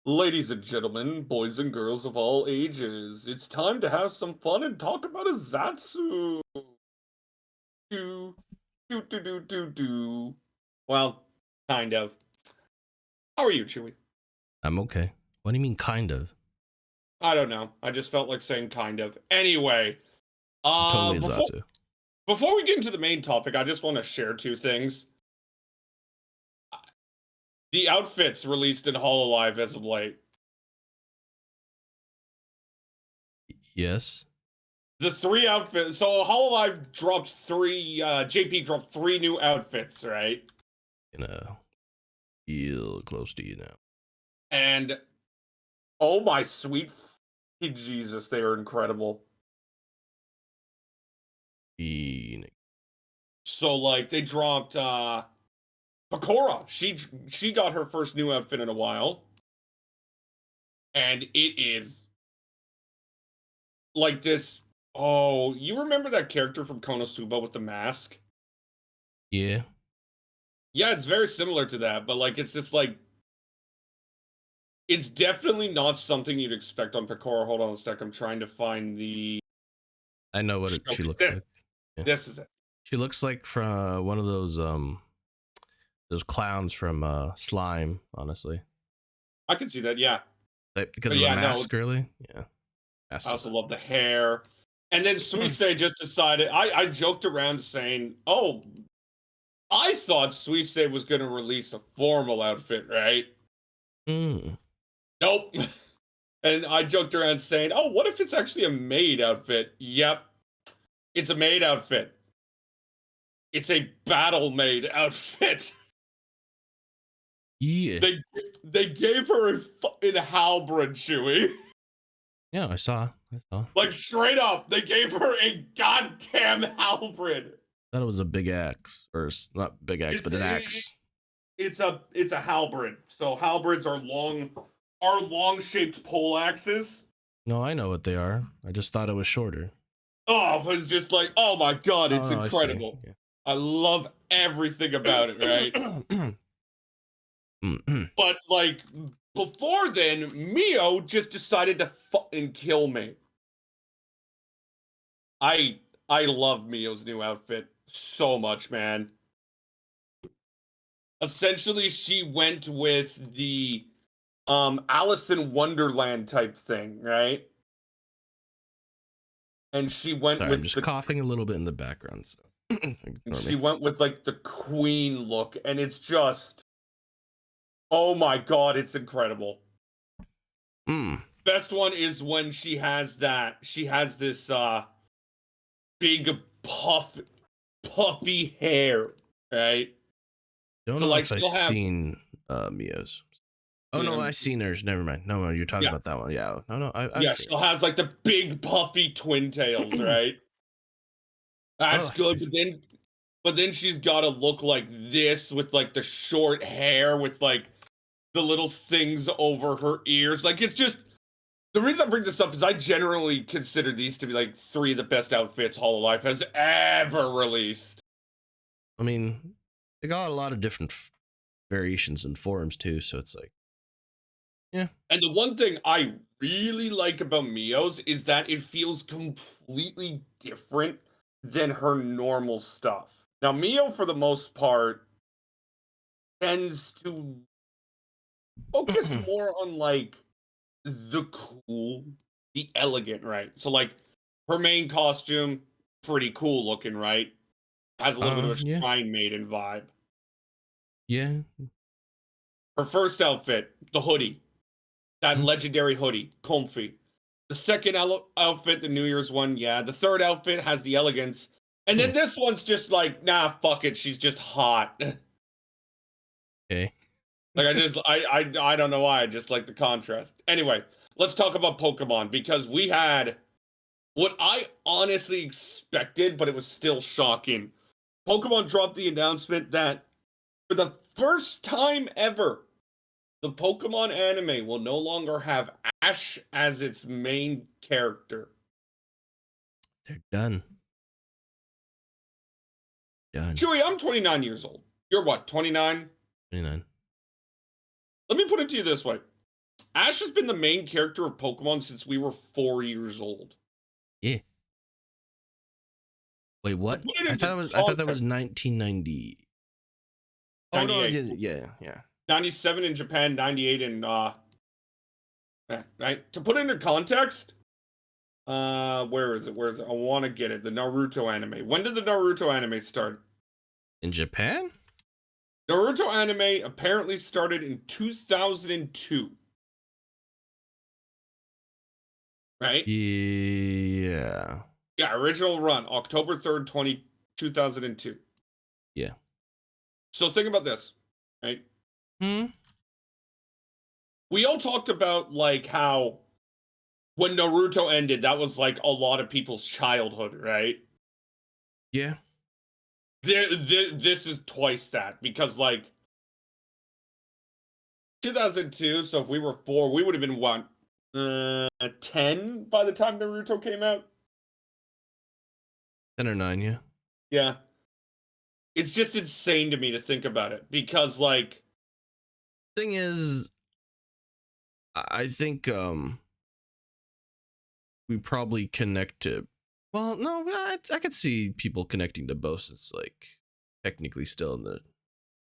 Ladies and gentlemen, boys and girls of all ages, it's time to have some fun and talk about a Zatsu. Do, do. Well, kind of. How are you, Chewy? I'm okay. What do you mean, kind of? I don't know. I just felt like saying kind of. Anyway, It's totally a before Zatsu. before we get into the main topic, I just want to share two things. The outfits released in Hololive as of late. Yes. The three outfits. So Hololive dropped three. JP dropped three new outfits, right? Gonna feel close to you now. And oh my sweet Jesus, they are incredible. Phoenix. So like they dropped Pakora. She got her first new outfit in a while. And it is like this. Oh, you remember that character from Konosuba with the mask? Yeah. Yeah, it's very similar to that, but like it's this like it's definitely not something you'd expect on Pakora. Hold on a sec. I'm trying to find the I know what she okay, looks like. this Yeah. this is it. She looks like from one of those clowns from Slime, honestly. I can see that, yeah. Because But of the yeah, no, mask, really? Yeah. I That's just also love the hair. And then Suisei just decided I joked around saying, "Oh, I thought Suisei was going to release a formal outfit, right?" mm. Nope. And I joked around saying, "Oh, what if it's actually a maid outfit?" Yep, it's a maid outfit. It's a battle maid outfit. Yeah. they they gave her a fucking halberd, Chewy. Yeah, I saw. Like straight up, they gave her a goddamn halberd. Thought it was a big axe. Not big axe, It's but an axe. it's a halberd. So halberds are long shaped pole axes. No, I know what they are. I just thought it was shorter. Oh, it's just like, oh my god, Oh, it's no, I see. incredible. I love everything about it, right? Yeah. But like before then, Mio just decided to fucking kill me. I I love Mio's new outfit so much, man. Essentially, she went with the Alice in Wonderland type thing, right? And she went Sorry, I'm with just the coughing a little bit in the background, so and ignore she me. went with like the queen look, and it's just oh my god, it's incredible. Mm. Best one is when she has this big puffy hair, right? Don't So know like if I've she'll have seen Mia's. Oh no, yeah, I've seen hers. Never mind. No, you're talking yeah, about that one. Yeah. No, I've yeah, seen she'll has like the big puffy twin tails, it. right? That's Oh, good, but then she's got to look like this with like the short hair with like the little things over her ears. Like it's just the reason I bring this up is I generally consider these to be like three of the best outfits Hololive has ever released. I mean, they got a lot of different variations and forms too, so it's like, yeah. And the one thing I really like about Mio's is that it feels completely different than her normal stuff. Now, Mio, for the most part, tends to focus more on like the cool, the elegant, right? So, like, her main costume, pretty cool looking, right? Has a little bit of a Yeah, shrine maiden vibe. yeah. Her first outfit, the hoodie, that Mm. legendary hoodie, comfy. The second outfit, the New Year's one, yeah. The third outfit has the elegance. And then this one's just like, nah, fuck it. She's just hot. Okay. Like I don't know why. I just like the contrast. Anyway, let's talk about Pokemon because we had what I honestly expected, but it was still shocking. Pokemon dropped the announcement that for the first time ever, the Pokemon anime will no longer have Ash as its main character. They're done. Done. Chewy, I'm 29 years old. You're what, 29? 29. Let me put it to you this way. Ash has been the main character of Pokemon since we were 4 years old. Yeah. Wait, To what? put it I into thought that was context, 1990. Oh no, 98, yeah. 97 in Japan, 98 in right. To put it into context, where is it? Where is it? I want to get it. The Naruto anime. When did the Naruto anime start? In Japan? Naruto anime apparently started in 2002, right? Yeah. Yeah, original run, October 3rd, 2002. Yeah. So think about this, right? Hmm. We all talked about like how when Naruto ended, that was like a lot of people's childhood, right? Yeah. This is twice that because like 2002, so if we were 4, we would have been what, 10 by the time Naruto came out? 10 or 9, yeah. Yeah. It's just insane to me to think about it because like Thing is, I think we probably connect to. Well, no, I could see people connecting to both. It's like technically still in the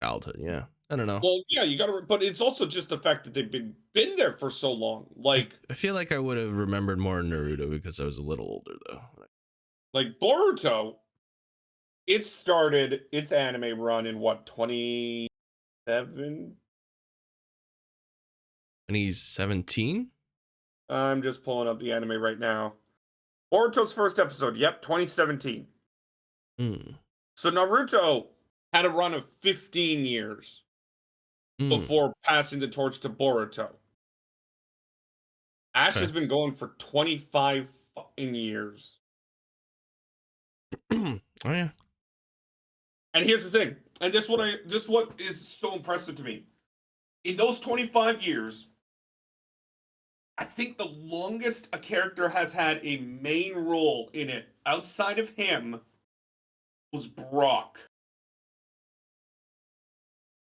childhood. Yeah, I don't know. well, yeah, you gotta but it's also just the fact that they've been there for so long. I feel like I would have remembered more Naruto because I was a little older though. Like Boruto, it started its anime run in what, 27? 2017. I'm just pulling up the anime right now. Boruto's first episode, yep, 2017. Hmm. So Naruto had a run of 15 years Hmm. before passing the torch to Boruto. Ash Okay. has been going for 25 fucking years. Oh yeah. And here's the thing, and this what is so impressive to me. In those 25 years, I think the longest a character has had a main role in it outside of him was Brock.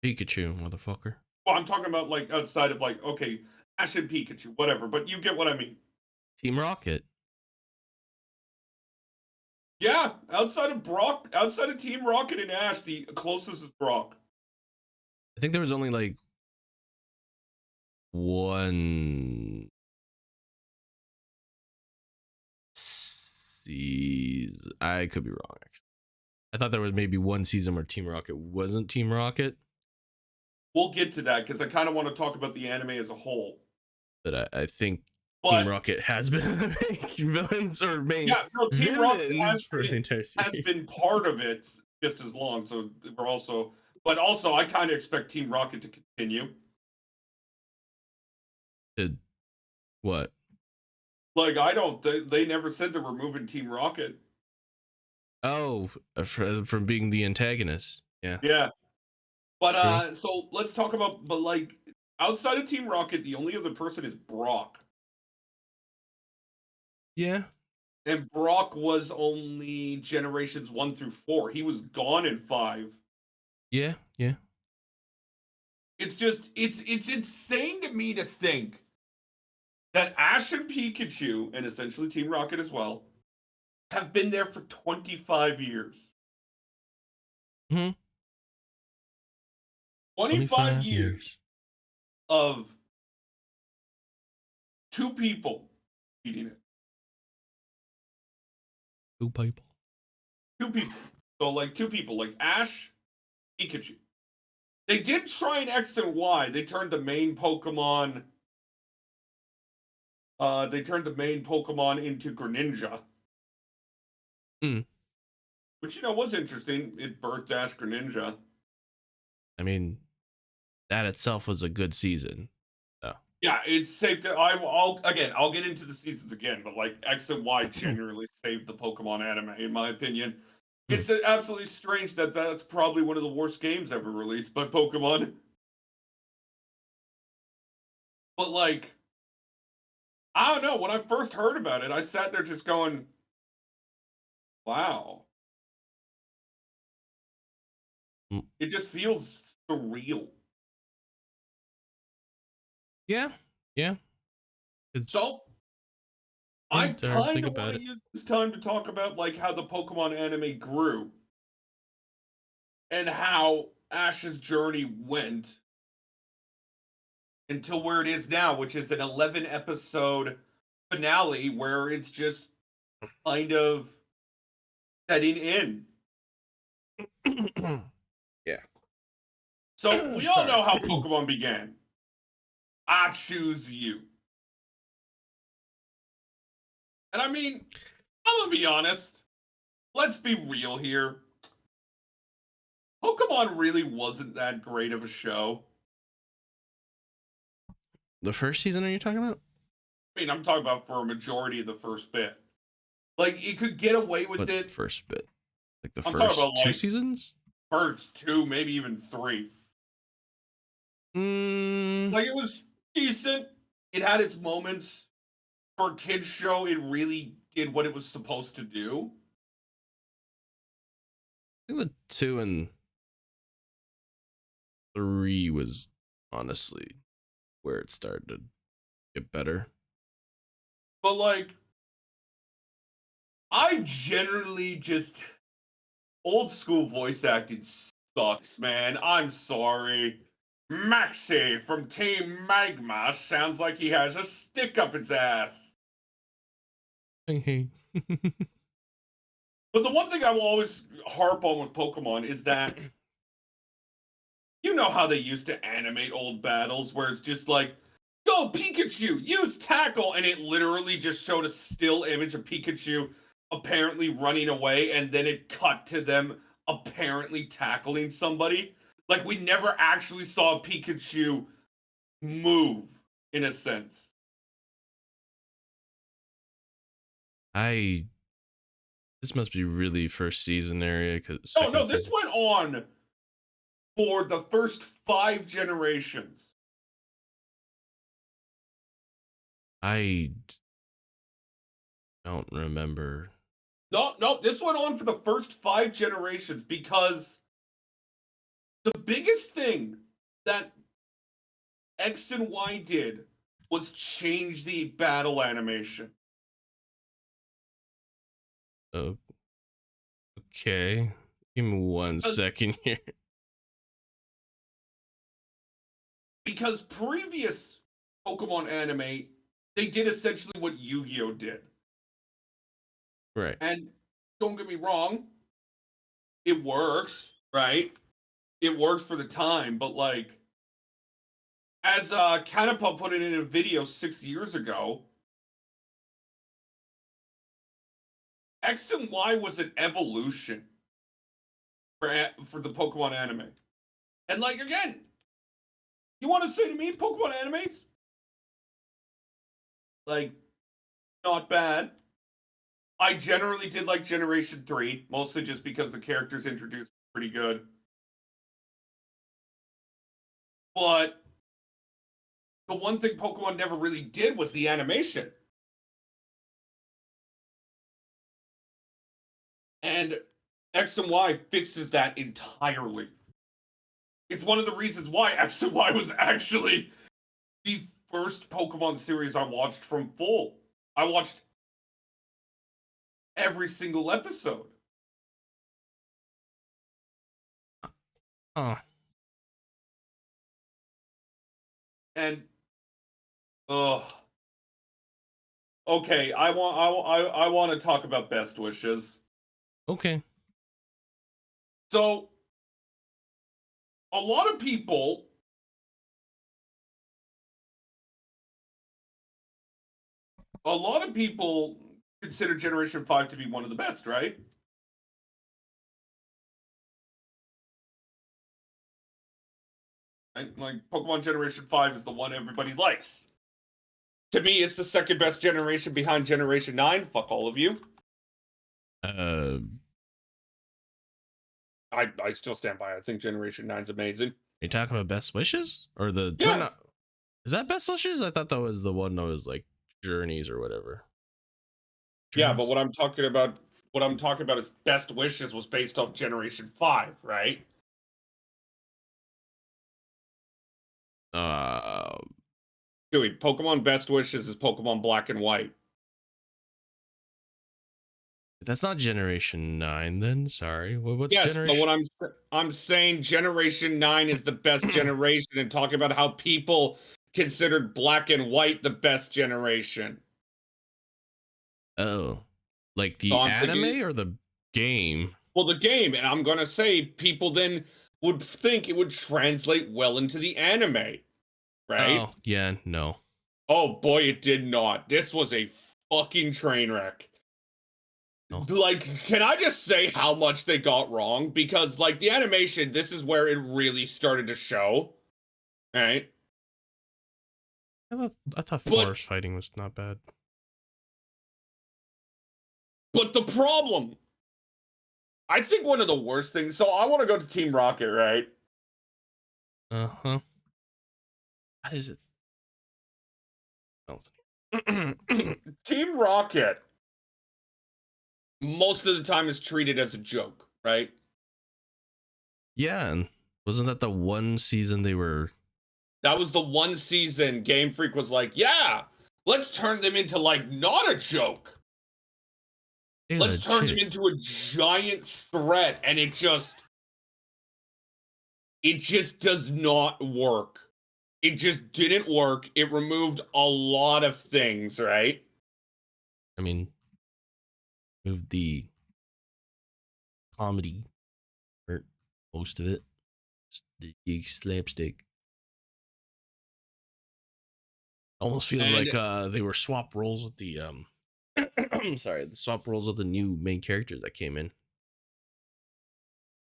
Pikachu, motherfucker. Well, I'm talking about like outside of like, okay, Ash and Pikachu, whatever, but you get what I mean. Team Rocket. Yeah, outside of Brock, outside of Team Rocket and Ash, the closest is Brock. I think there was only like one season. I could be wrong. Actually, I thought there was maybe one season where Team Rocket wasn't Team Rocket, We'll get to that because I kind of want to talk about the anime as a whole. but I think Team But Rocket has been the main villains or main yeah, no, Team Rocket villains for the entire has series. been part of it just as long. So we're also, but also I kind of expect Team Rocket to continue. Did what? Like I don't, they never said they were moving Team Rocket. Oh, from being the antagonist. Yeah, Yeah, but true. so let's talk about, but like outside of Team Rocket, the only other person is Brock. Yeah, And Brock was only generations 1 through 4. He was gone in 5. yeah. It's just it's insane to me to think that Ash and Pikachu, and essentially Team Rocket as well, have been there for 25 years. Hmm. 25 25 years years. of two people beating it. Two people. Two people. So like two people, like Ash, Pikachu. They did try an X and Y. They turned the main Pokemon into Greninja. Mm. Which, was interesting. It birthed Ash Greninja. I mean, that itself was a good season. So. Yeah, it's safe to. I'll get into the seasons again, but like X and Y genuinely saved the Pokemon anime, in my opinion. Hmm. It's absolutely strange that that's probably one of the worst games ever released by Pokemon. But like, I don't know. When I first heard about it, I sat there just going, "Wow!" Mm. It just feels surreal. Yeah, Yeah, it's So yeah, I it's hard to kind think of want about to it. use this time to talk about like how the Pokemon anime grew and how Ash's journey went until where it is now, which is an 11 episode finale where it's just kind of setting in. Yeah. So we all Sorry. know how Pokemon began. I choose you. And I mean, I'm gonna be honest. Let's be real here. Pokemon really wasn't that great of a show. The first season are you talking about? I mean, I'm talking about for a majority of the first bit. Like, you could get away with But it. first bit, like the I'm talking about first two like seasons. first two, maybe even three. Mm, Like, it was decent. It had its moments. For a kids show, it really did what it was supposed to do. I think the 2 and 3 was honestly where it started to get better. But like, I generally just old school voice acting sucks, man. I'm sorry. Maxie from Team Magma sounds like he has a stick up its ass. Hey. But the one thing I will always harp on with Pokemon is that you know how they used to animate old battles where it's just like, go Pikachu, use tackle, and it literally just showed a still image of Pikachu apparently running away, and then it cut to them apparently tackling somebody. Like we never actually saw Pikachu move in a sense. I This must be really first season area because No, second no, this season. went on for the first 5 generations. I don't remember. No, no, this went on for the first 5 generations because the biggest thing that X and Y did was change the battle animation. Oh, okay. Give me one Because, second here. because previous Pokemon anime, they did essentially what Yu-Gi-Oh did. Right. And don't get me wrong, it works, right? It works for the time, but like as Canapa put it in a video 6 years ago, X and Y was an evolution for the Pokemon anime. And like again, you want to say to me Pokemon animes? Like not bad. I generally did like Generation 3, mostly just because the characters introduced pretty good. But the one thing Pokemon never really did was the animation. And X and Y fixes that entirely. It's one of the reasons why X and Y was actually the first Pokemon series I watched from full. I watched every single episode. Oh, And okay, I want to talk about best wishes. okay. So a lot of people consider Generation 5 to be one of the best, right? Like Pokemon Generation 5 is the one everybody likes. To me, it's the second best generation behind Generation 9. Fuck all of you. Uh, I still stand by. I think Generation 9 is amazing. you talking about best wishes or the? No, Yeah. no. Is that best wishes? I thought that was the one that was like journeys or whatever. Yeah, but Journeys? what I'm talking about is best wishes was based off Generation 5, right? Uh, Chewy, Pokemon Best Wishes is Pokemon Black and White. That's not Generation 9 then. Sorry. What's Yes, but Generation? what I'm saying Generation 9 is the best generation and talking about how people considered Black and White the best generation. Oh, like So the I'm thinking, anime or the game? well, the game, and I'm gonna say people then would think it would translate well into the anime, right? Oh, yeah, no. Oh boy, it did not. This was a fucking train wreck. No. Like, can I just say how much they got wrong? Because, like, the animation, this is where it really started to show, right? I thought But forest fighting was not bad. but the problem, I think one of the worst things. So I want to go to Team Rocket, right? Uh-huh. What is it? Te- Team Rocket most of the time is treated as a joke, right? Yeah, and wasn't that the one season they were That was the one season Game Freak was like, yeah, let's turn them into like not a joke. Let's turn them legit? into a giant threat, and it just does not work. It just didn't work. It removed a lot of things, right? I mean, moved the comedy or most of it. The slapstick. Almost feels And like they were swap roles with the sorry, the swap roles of the new main characters that came in.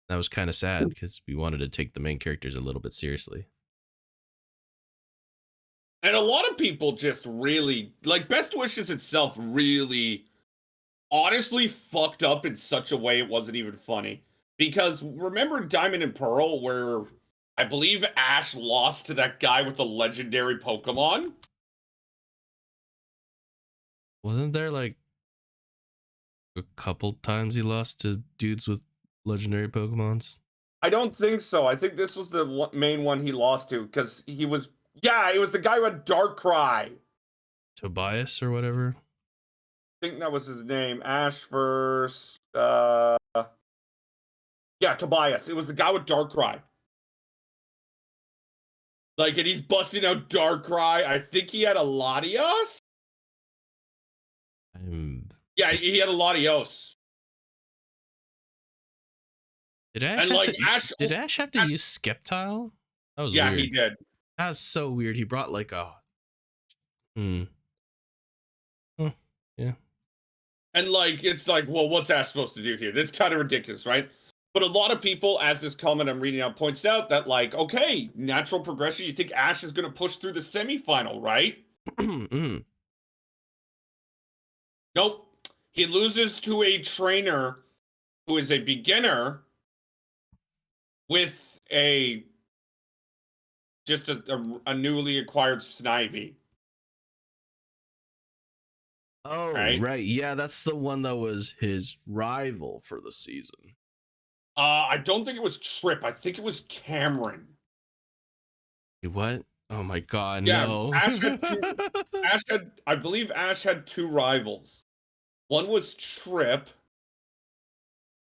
That was kind of sad because we wanted to take the main characters a little bit seriously. and a lot of people just really like Best Wishes itself really honestly fucked up in such a way it wasn't even funny. Because remember Diamond and Pearl where I believe Ash lost to that guy with the legendary Pokemon? Wasn't there like a couple times he lost to dudes with legendary Pokemons? I don't think so. I think this was the main one he lost to because yeah, it was the guy with Darkrai. Tobias or whatever? I think that was his name. Ash versus yeah, Tobias. It was the guy with Darkrai. Like, and he's busting out Darkrai. I think he had a Latios. I'm... Yeah, he had a Latios. Did Ash And have like to? Did Ash have to Ash use Skeptile? That was yeah, he weird. did. That was so weird. He brought like a hmm. Oh, yeah. And like, it's like, well, what's Ash supposed to do here? That's kind of ridiculous, right? But a lot of people, as this comment I'm reading out points out, that like, okay, natural progression. You think Ash is going to push through the semifinal, right? Mm. Nope. He loses to a trainer who is a beginner with just a newly acquired Snivy, Oh, right? right. Yeah, that's the one that was his rival for the season. I don't think it was Trip. I think it was Cameron. Wait, what? Oh my god, Yeah, no. I believe Ash had two rivals. One was Trip.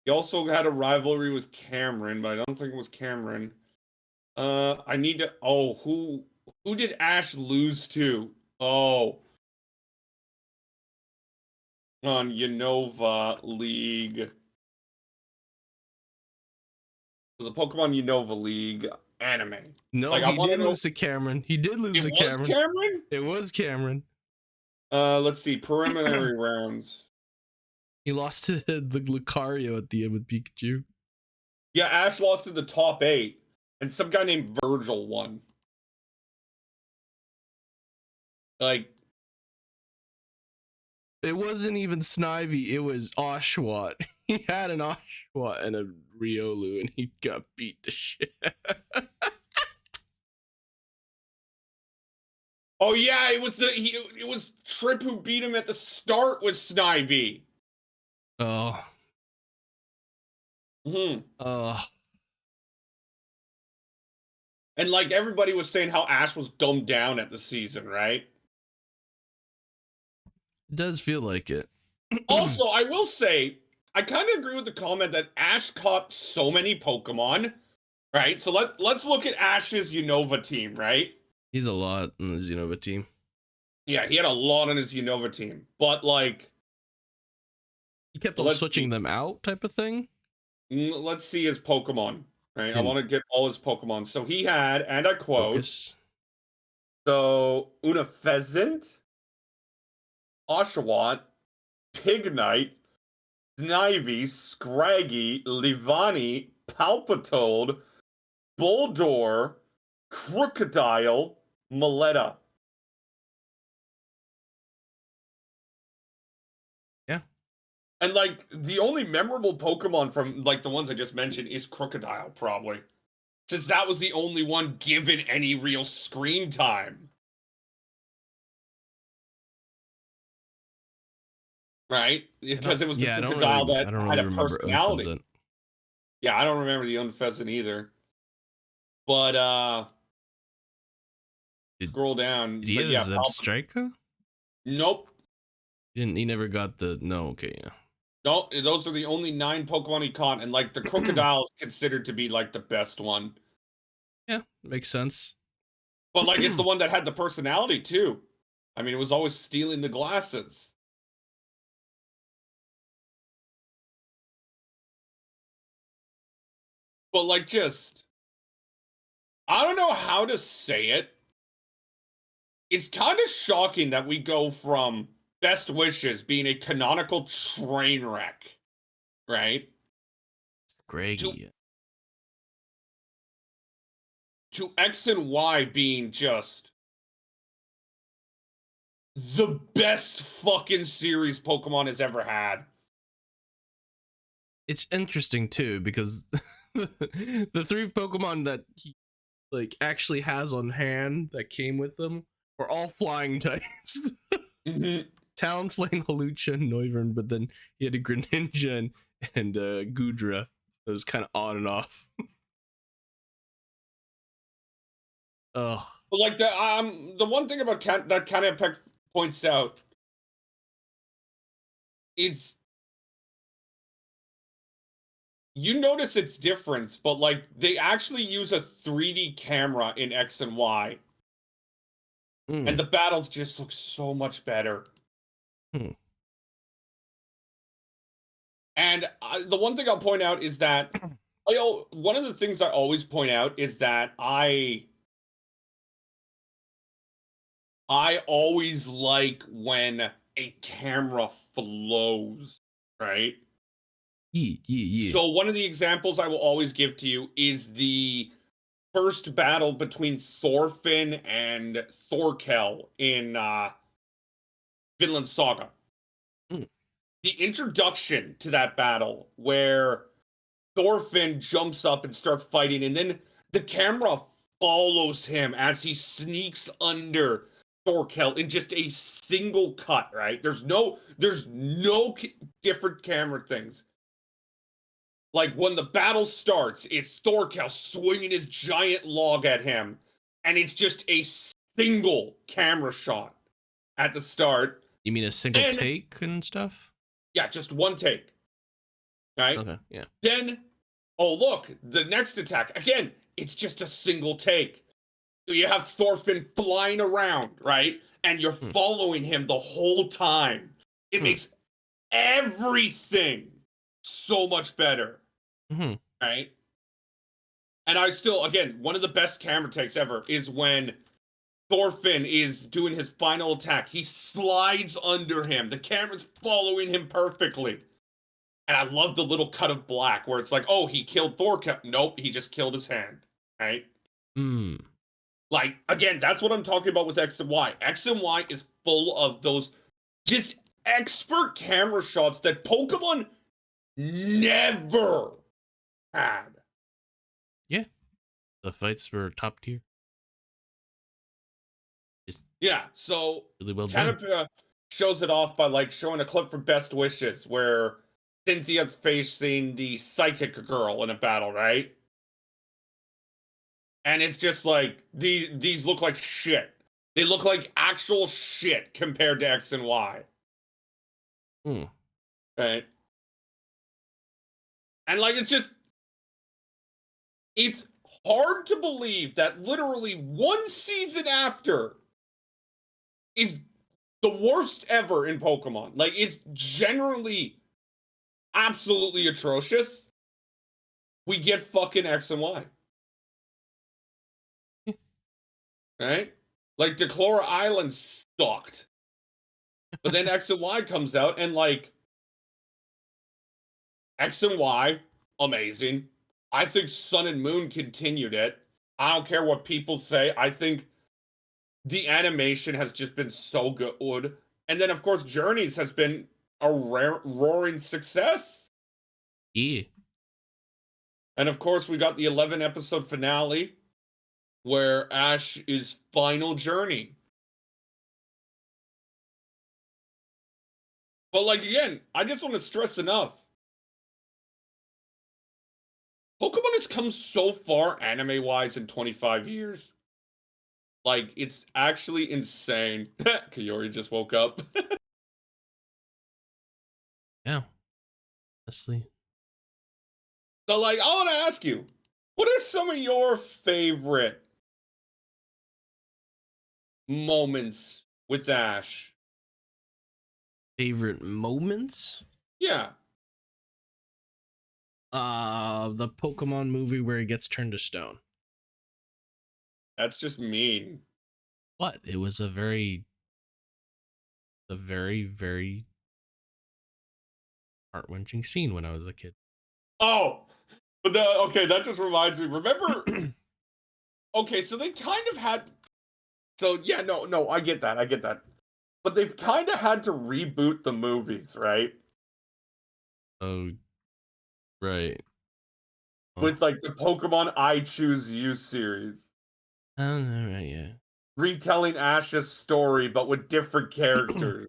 He also had a rivalry with Cameron, but I don't think it was Cameron. I need to. Oh, who did Ash lose to? Oh, on Unova League. So the Pokemon Unova League anime. No, Like, I he want to did know. lose to Cameron. He did lose It to was Cameron. Cameron. It was Cameron. Let's see. Preliminary rounds. He lost to the Lucario at the end with Pikachu. Yeah, Ash lost to the top 8, and some guy named Virgil won. Like, It wasn't even Snivy, it was Oshawott. He had an Oshawott and a Riolu, and he got beat to shit. oh yeah, it was Trip who beat him at the start with Snivy. Oh. Hmm. Oh. And like everybody was saying how Ash was dumbed down at the season, right? It does feel like it. Also, I will say, I kind of agree with the comment that Ash caught so many Pokemon, right? So let's look at Ash's Unova team, right? He's a lot in the Xenova team. Yeah, he had a lot on his Unova team, but like, He kept on let's switching see, them out, type of thing. let's see his Pokemon, right? I And want to get all his Pokemon. So he had, and I quote, focus. so Una Pheasant, Oshawott, Pignite, Snivy, Scraggy, Livani, Palpitoad, Boldor, Crocodile, Moletta. Yeah. And like the only memorable Pokemon from like the ones I just mentioned is Crocodile, probably. Since that was the only one given any real screen time. Right? Because it was the Yeah, Crocodile that I don't had really a remember personality. Unfezant. Yeah, I don't remember the Unfezant either. But Did scroll down. did he But have a yeah, Zebstrika? nope. He never got the no, okay, yeah. No, those are the only 9 Pokemon he caught, and like the Crocodile is considered to be like the best one. Yeah, makes sense. But like it's the one that had the personality too. I mean, it was always stealing the glasses. But like just I don't know how to say it. It's kind of shocking that we go from Best Wishes being a canonical train wreck, right? To Greggy. X and Y being just the best fucking series Pokemon has ever had. It's interesting too because the 3 Pokemon that he like actually has on hand that came with them were all flying types. Mhm. Talonflame, Hawlucha, and Noivern, but then he had a Greninja and Gudra. It was kind of on and off. Ugh. But like the one thing about that kind of points out is you notice its difference, but like they actually use a 3D camera in X and Y, and Mm. the battles just look so much better. Hmm. And the one thing I'll point out is that one of the things I always point out is that I always like when a camera flows, right? Yeah, yeah, yeah. So one of the examples I will always give to you is the first battle between Thorfinn and Thorkel in Vinland Saga. Mm. The introduction to that battle where Thorfinn jumps up and starts fighting, and then the camera follows him as he sneaks under Thorkel in just a single cut, right? There's no different camera things. Like when the battle starts, it's Thorkel swinging his giant log at him, and it's just a single camera shot at the start. You mean a single Then, take and stuff? yeah, just one take, right? Okay, yeah. Then, oh look, the next attack again. It's just a single take. You have Thorfinn flying around, right? And you're Hmm. following him the whole time. It Hmm. makes everything so much better, Mm-hmm. right? And I still, again, one of the best camera takes ever is when Thorfinn is doing his final attack. He slides under him. The camera's following him perfectly. And I love the little cut of black where it's like, oh, he killed Thorkel. Nope, he just killed his hand, right? Mm. Like, again, that's what I'm talking about with X and Y. X and Y is full of those just expert camera shots that Pokemon never had. Yeah. The fights were top tier. Just Yeah, so really well kind done. of shows it off by like showing a clip from Best Wishes where Cynthia's facing the psychic girl in a battle, right? And it's just like these look like shit. They look like actual shit compared to X and Y. Hmm. Right? And like it's hard to believe that literally one season after is the worst ever in Pokemon. Like it's generally absolutely atrocious. We get fucking X and Y. Right? Like Declora Island sucked. But then X and Y comes out and like X and Y, amazing. I think Sun and Moon continued it. I don't care what people say. I think the animation has just been so good. And then, of course, Journeys has been a roaring success. Yeah. And of course, we got the 11 episode finale where Ash is final journey. But, like, again, I just want to stress enough. Pokemon has come so far anime wise in 25 years. Like, it's actually insane. Kayori just woke up. Yeah. Honestly. So, like, I want to ask you, what are some of your favorite moments with Ash? Favorite moments? Yeah, The Pokemon movie where he gets turned to stone. that's just mean. What? It was a very heart-wrenching scene when I was a kid. Oh, but okay, that just reminds me. Remember? Okay, so they kind of had. So yeah, no, I get that, but they've kind of had to reboot the movies, right? Oh, right. Oh, With like the Pokemon I Choose You series, oh no, right, yeah. retelling Ash's story but with different characters.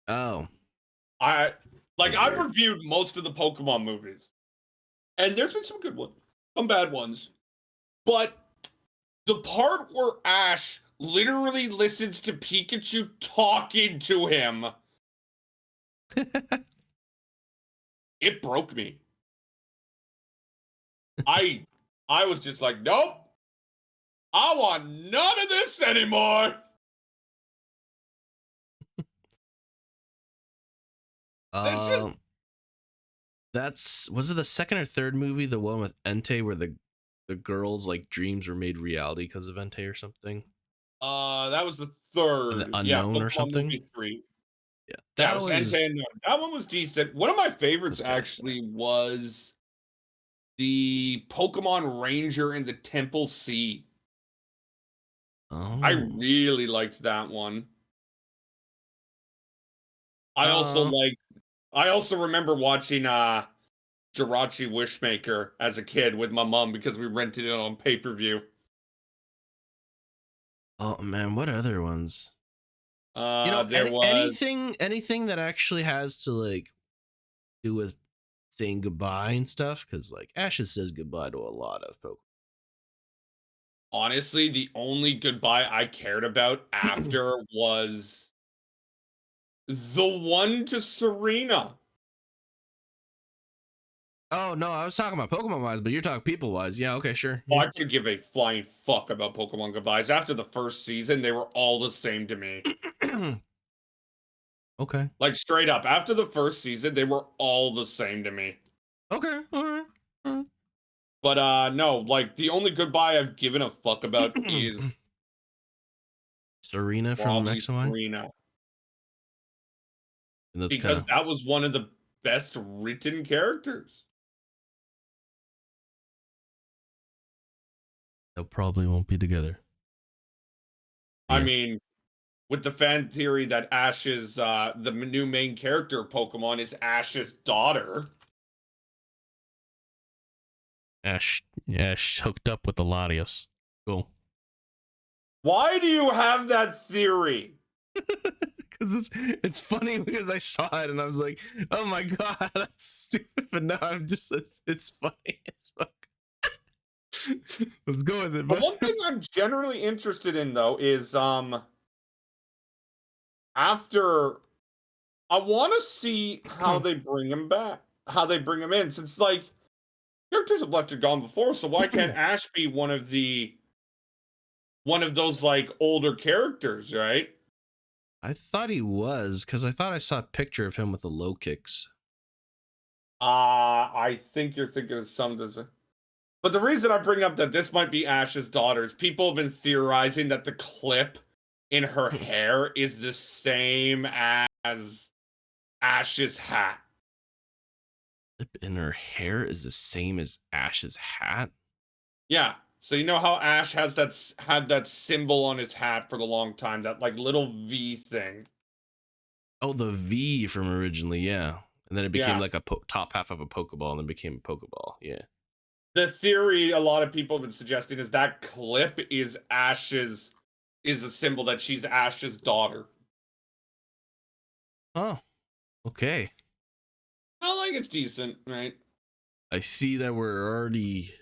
Oh, I that like was I've weird. reviewed most of the Pokemon movies, and there's been some good ones, some bad ones, but the part where Ash literally listens to Pikachu talking to him, it broke me. I I was just like, nope, I want none of this anymore. It's just um, was it the second or third movie, the one with Entei, where the girl's like dreams were made reality because of Entei or something? that was the And the third. Yeah, Unknown or Pokemon something? movie 3. Yeah, Yeah, it that was Entei was and that one was decent. One of my favorites kind of sad. actually was the Pokemon Ranger in the Temple Sea. I Oh, really liked that one. I also um, like I also remember watching Jirachi Wishmaker as a kid with my mom because we rented it on pay-per-view. oh man, what other ones? You know, There was anything that actually has to like do with saying goodbye and stuff, because like Ashes says goodbye to a lot of honestly the only goodbye I cared about Pokemon. after was the one to Serena. Oh no, I was talking about Pokemon wise, but you're talking people wise. Yeah, okay, sure. Oh, Yeah. I could give a flying fuck about Pokemon goodbyes. After the first season, they were all the same to me. Okay. Like straight up, after the first season, they were all the same to me. Okay. All right. All But no, like the only goodbye I've given a fuck about right. is Serena from probably X and Y. Serena. And that's kind Because of, that was one of the best written characters. they probably won't be together. I Yeah. mean, with the fan theory that Ash is the new main character of Pokemon is Ash's daughter. Ash hooked up with the Latios. Cool. Why do you have that theory? Because it's funny because I saw it and I was like, oh my god, that's stupid. But now I'm just it's funny as fuck. Let's go with it, But bud. one thing I'm generally interested in though is after I want to see how they bring him back, how they bring him in, since like characters have left and gone before, so why can't Ash be one of those like older characters, right? I thought he was, because I thought I saw a picture of him with the low kicks. I think you're thinking of some of the. But the reason I bring up that this might be Ash's daughter is people have been theorizing that the clip in her hair is the same as Ash's hat. Lip in her hair is the same as Ash's hat. Yeah. So you know how Ash has had that symbol on his hat for the long time, that like little V thing. Oh, the V from originally, yeah. And then it became Yeah. like a top half of a Pokeball, and then became a Pokeball. Yeah. The theory a lot of people have been suggesting is that clip is a symbol that she's Ash's daughter. Oh, okay. I like it's decent, right? I see that we're already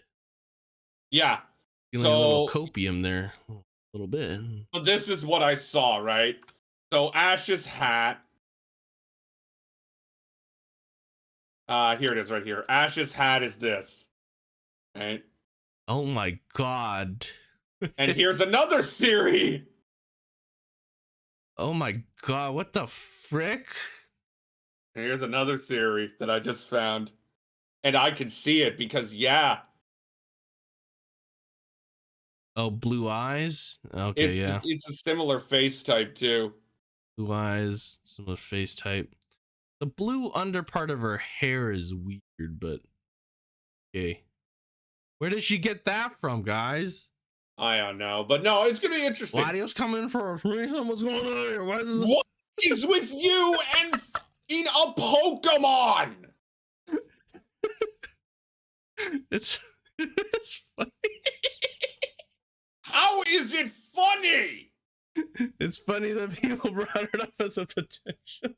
Yeah. feeling a little So copium there. A little bit. this is what I saw, right? So Ash's hat. Here it is right here. Ash's hat is this. Right? Oh my god. And here's another theory. Oh my god, what the frick? Here's another theory that I just found. And I can see it because yeah, Oh, blue eyes? Okay, yeah. it's a similar face type too. Blue eyes, similar face type. The blue under part of her hair is weird, but okay. Where did she get that from, guys? I don't know, but no, it's gonna be interesting. Ladio's coming for a threesome. What's going on here? What is What is with you and in a Pokemon? It's it's funny. How is it funny? It's funny that people brought it up as a potential.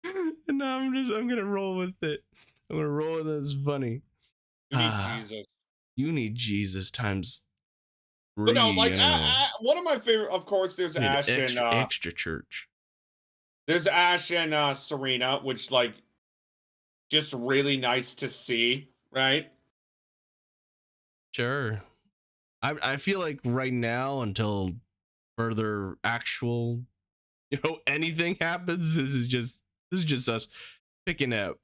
And now I'm gonna roll with it. I'm gonna roll with it. It's funny. You need Jesus. You need Jesus times three. But no, like I don't know. one of my favorite, of course, there's You need Ash and extra church. there's Ash and Serena, which like just really nice to see, right? Sure. I feel like right now, until further actual, anything happens, this is just us picking out,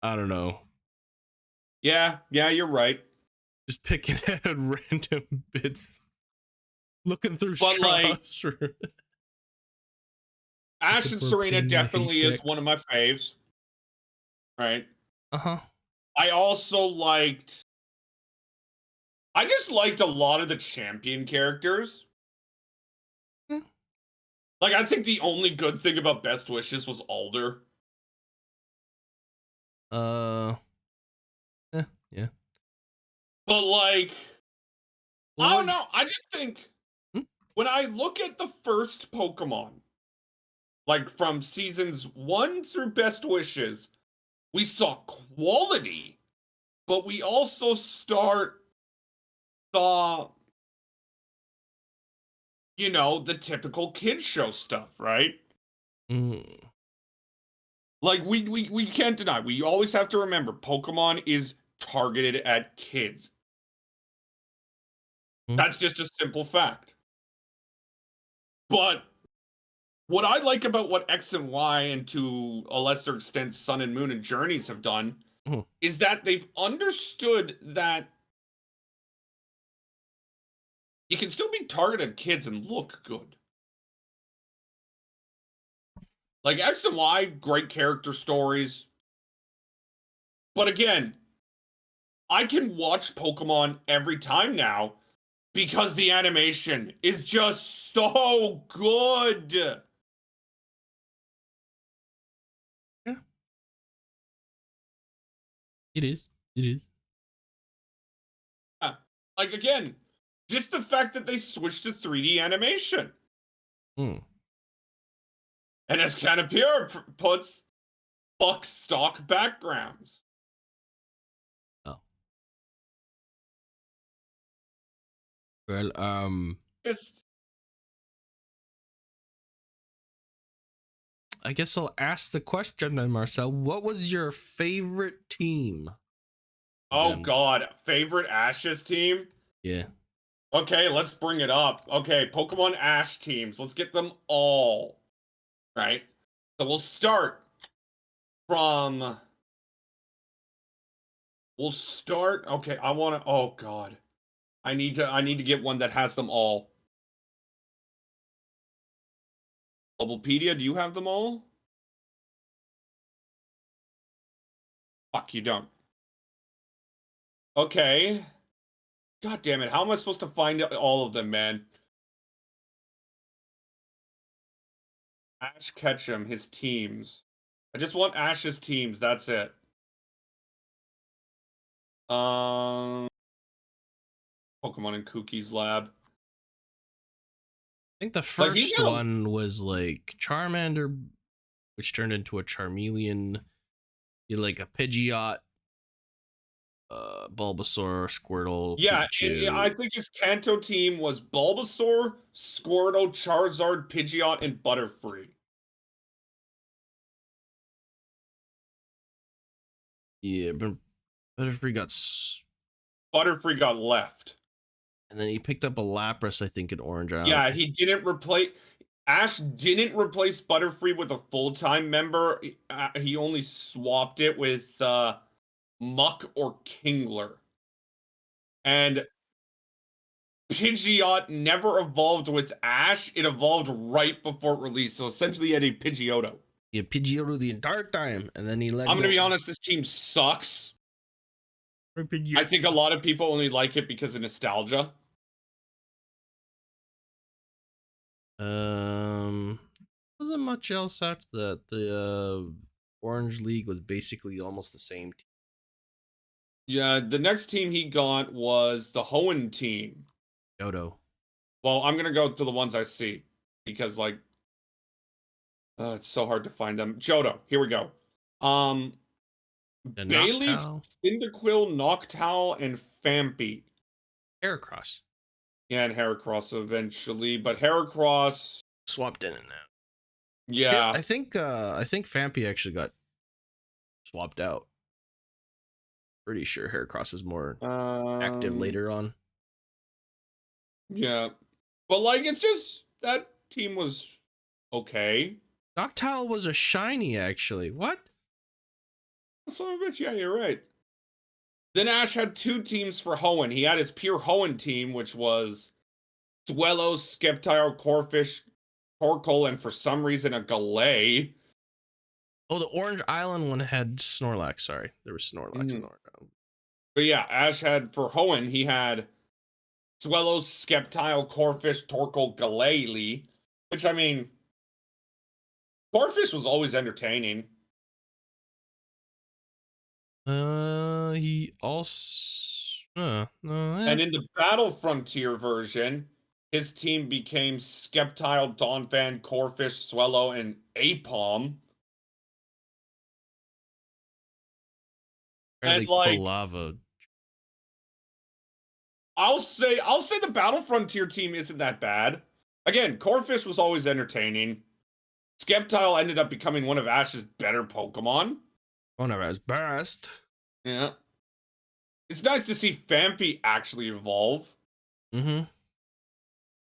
I don't know, Yeah, you're right. just picking out random bits, looking through But like straws for Ash looking and for a Serena pin in a definitely is haystack. one of my faves, right? Uh-huh. I just liked a lot of the champion characters. Hmm. Like I think the only good thing about Best Wishes was Alder. Uh, yeah. But like I Well, don't know, I just think hmm? when I look at the first Pokemon, like from seasons 1 through Best Wishes, we saw quality, but we also saw the typical kid show stuff, right? Mm. Like we can't deny. We always have to remember Pokemon is targeted at kids. Mm. That's just a simple fact. But what I like about what X and Y, and to a lesser extent Sun and Moon and Journeys have done, Mm. is that they've understood that you can still be targeted at kids and look good. Like X and Y, great character stories. But again, I can watch Pokemon every time now because the animation is just so good. Yeah, it is. It is. Like again, just the fact that they switched to 3D animation. Mm. And as Canapure puts, fuck stock backgrounds. Oh. Well, Just I guess I'll ask the question then, Marcel. What was your favorite team? oh Gems. god, favorite Ashes team? Yeah. Okay, let's bring it up. Okay, Pokemon Ash teams. Let's get them all. Right? So from we'll start okay, I want to oh god. I need to get one that has them all. Bubblepedia, do you have them all? Fuck, you don't. Okay. God damn it. How am I supposed to find all of them, man? Ash Ketchum, his teams. I just want Ash's teams, that's it. Um Pokemon and Cookie's lab. I think the Like he's first got a one was like Charmander, which turned into a Charmeleon. You like a Pidgeot, Bulbasaur, Squirtle, yeah, I Pikachu. think his Kanto team was Bulbasaur, Squirtle, Charizard, Pidgeot, and Butterfree. Yeah, but Butterfree got, Butterfree got left. and then he picked up a Lapras, I think, in Orange Island. Yeah, he didn't replace Ash didn't replace Butterfree with a full-time member. He only swapped it with Muck or Kingler. And Pidgeot never evolved with Ash. It evolved right before it released. So essentially, he had a Pidgeotto. Yeah, Pidgeotto the entire time, and then he let I'm go. gonna be honest, this team sucks. I Pidgeotto. think a lot of people only like it because of nostalgia. Wasn't much else after that. The Orange League was basically almost the same team. Yeah, the next team he got was the Hoenn team. Dodo. Well, I'm gonna go to the ones I see because like it's so hard to find them. Johto, here we go. Um, The Bailey, Noctowl. Cyndaquil, Noctowl, and Fampy. Heracross. Yeah, and Heracross eventually, but Heracross, Swapped in and out. yeah. I think Fampy actually got swapped out. Pretty sure Heracross was more active Um, later on. yeah. But like it's just that team was okay. Noctowl was a shiny, actually. What? Son of a bitch, yeah, you're right. Then Ash had two teams for Hoenn. He had his pure Hoenn team, which was Swellow, Skeptile, Corphish, Torkoal, and for some reason a Galay. Oh, the Orange Island one had Snorlax. Sorry, there was Snorlax in Mhm. Orange Island. But yeah, Ash had for Hoenn, he had Swellow, Skeptile, Corphish, Torkoal, Galay, which I mean, Corphish was always entertaining. He also. And in the Battle Frontier version, his team became Skeptile, Donphan, Corphish, Swellow, and Apom. And Apparently, like, Quilava. I'll say the Battle Frontier team isn't that bad. Again, Corphish was always entertaining. Skeptile ended up becoming one of Ash's better Pokemon. One of his best. Yeah. It's nice to see Fampy actually evolve. Mm-hmm.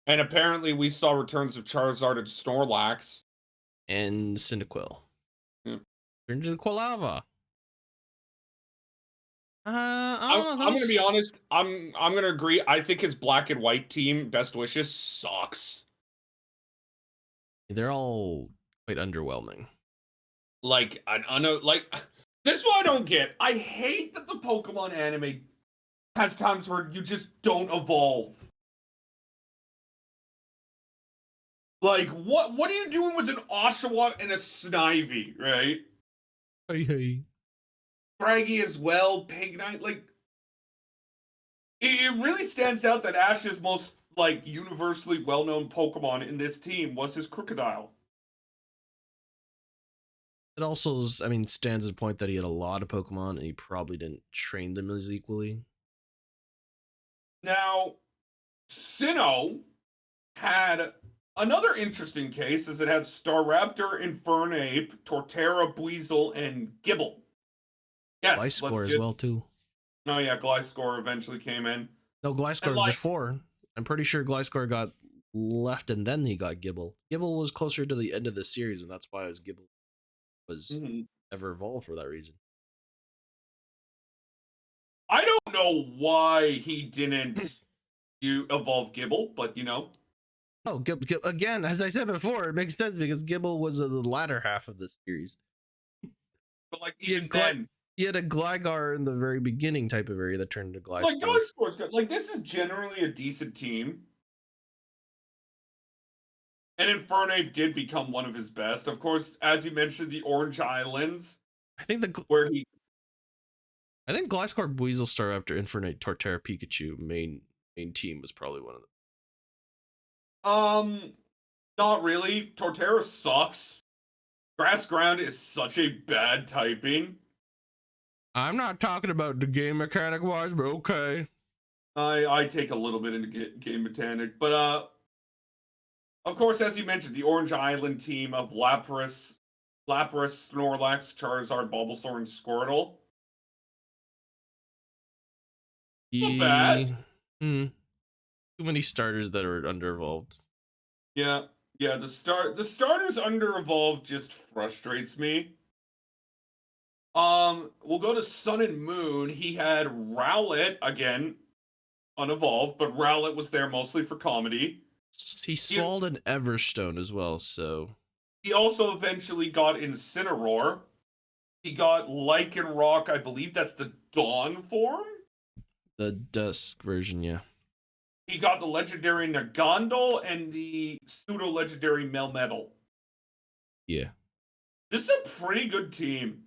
And apparently we saw returns of Charizard and Snorlax. And Cyndaquil. Yeah. Turned into Quilava. I I'm, don't know. I'm gonna be honest. I'm gonna agree. I think his black and white team, Best Wishes, sucks. They're all quite underwhelming. Like like this is what I don't get. I hate that the Pokemon anime has times where you just don't evolve. Like what are you doing with an Oshawott and a Snivy, right? Hey. Scraggy as well, Pignite, like it really stands out that Ash's most like universally well-known Pokemon in this team was his Crocodile. It also, I mean, stands at the point that he had a lot of Pokemon and he probably didn't train them as equally. Now, Sinnoh had another interesting case, as it had Staraptor, Infernape, Torterra, Buizel, and Gibble. Yes, let's Gliscor as just. well too. Oh yeah, Gliscor eventually came in. No, And Gliscor like, before. I'm pretty sure Gliscor got left and then he got Gibble. Gibble was closer to the end of the series, and that's why his Gibble was mhm. ever evolved for that reason. I don't know why he didn't evolve Gibble, but Oh, again, as I said before, it makes sense because Gibble was the latter half of this series. but like He even had, then, he had a Gligar in the very beginning type of area that turned into like Gliscor. Gliscor's good. Like this is generally a decent team. And Infernape did become one of his best. Of course, as you mentioned, the Orange Islands, I think where he Gliscor, Buizel, Staraptor, Infernape, Torterra, Pikachu main team was probably one of them. not really. Torterra sucks. Grass Ground is such a bad typing. I'm not talking about the game mechanic wise, but okay. I take a little bit into game mechanic, but of course, as you mentioned, the Orange Island team of Lapras, Snorlax, Charizard, Bulbasaur, and Squirtle. Not bad. Too many starters that are under-evolved. Yeah, yeah. The starters under evolved just frustrates me. We'll go to Sun and Moon. He had Rowlet again, unevolved, but Rowlet was there mostly for comedy. He swallowed an Everstone as well, so He also eventually got Incineroar. He got Lycanroc, I believe that's the Dawn form. the Dusk version, yeah. He got the legendary Nagandal and the pseudo legendary Melmetal. Yeah. This is a pretty good team.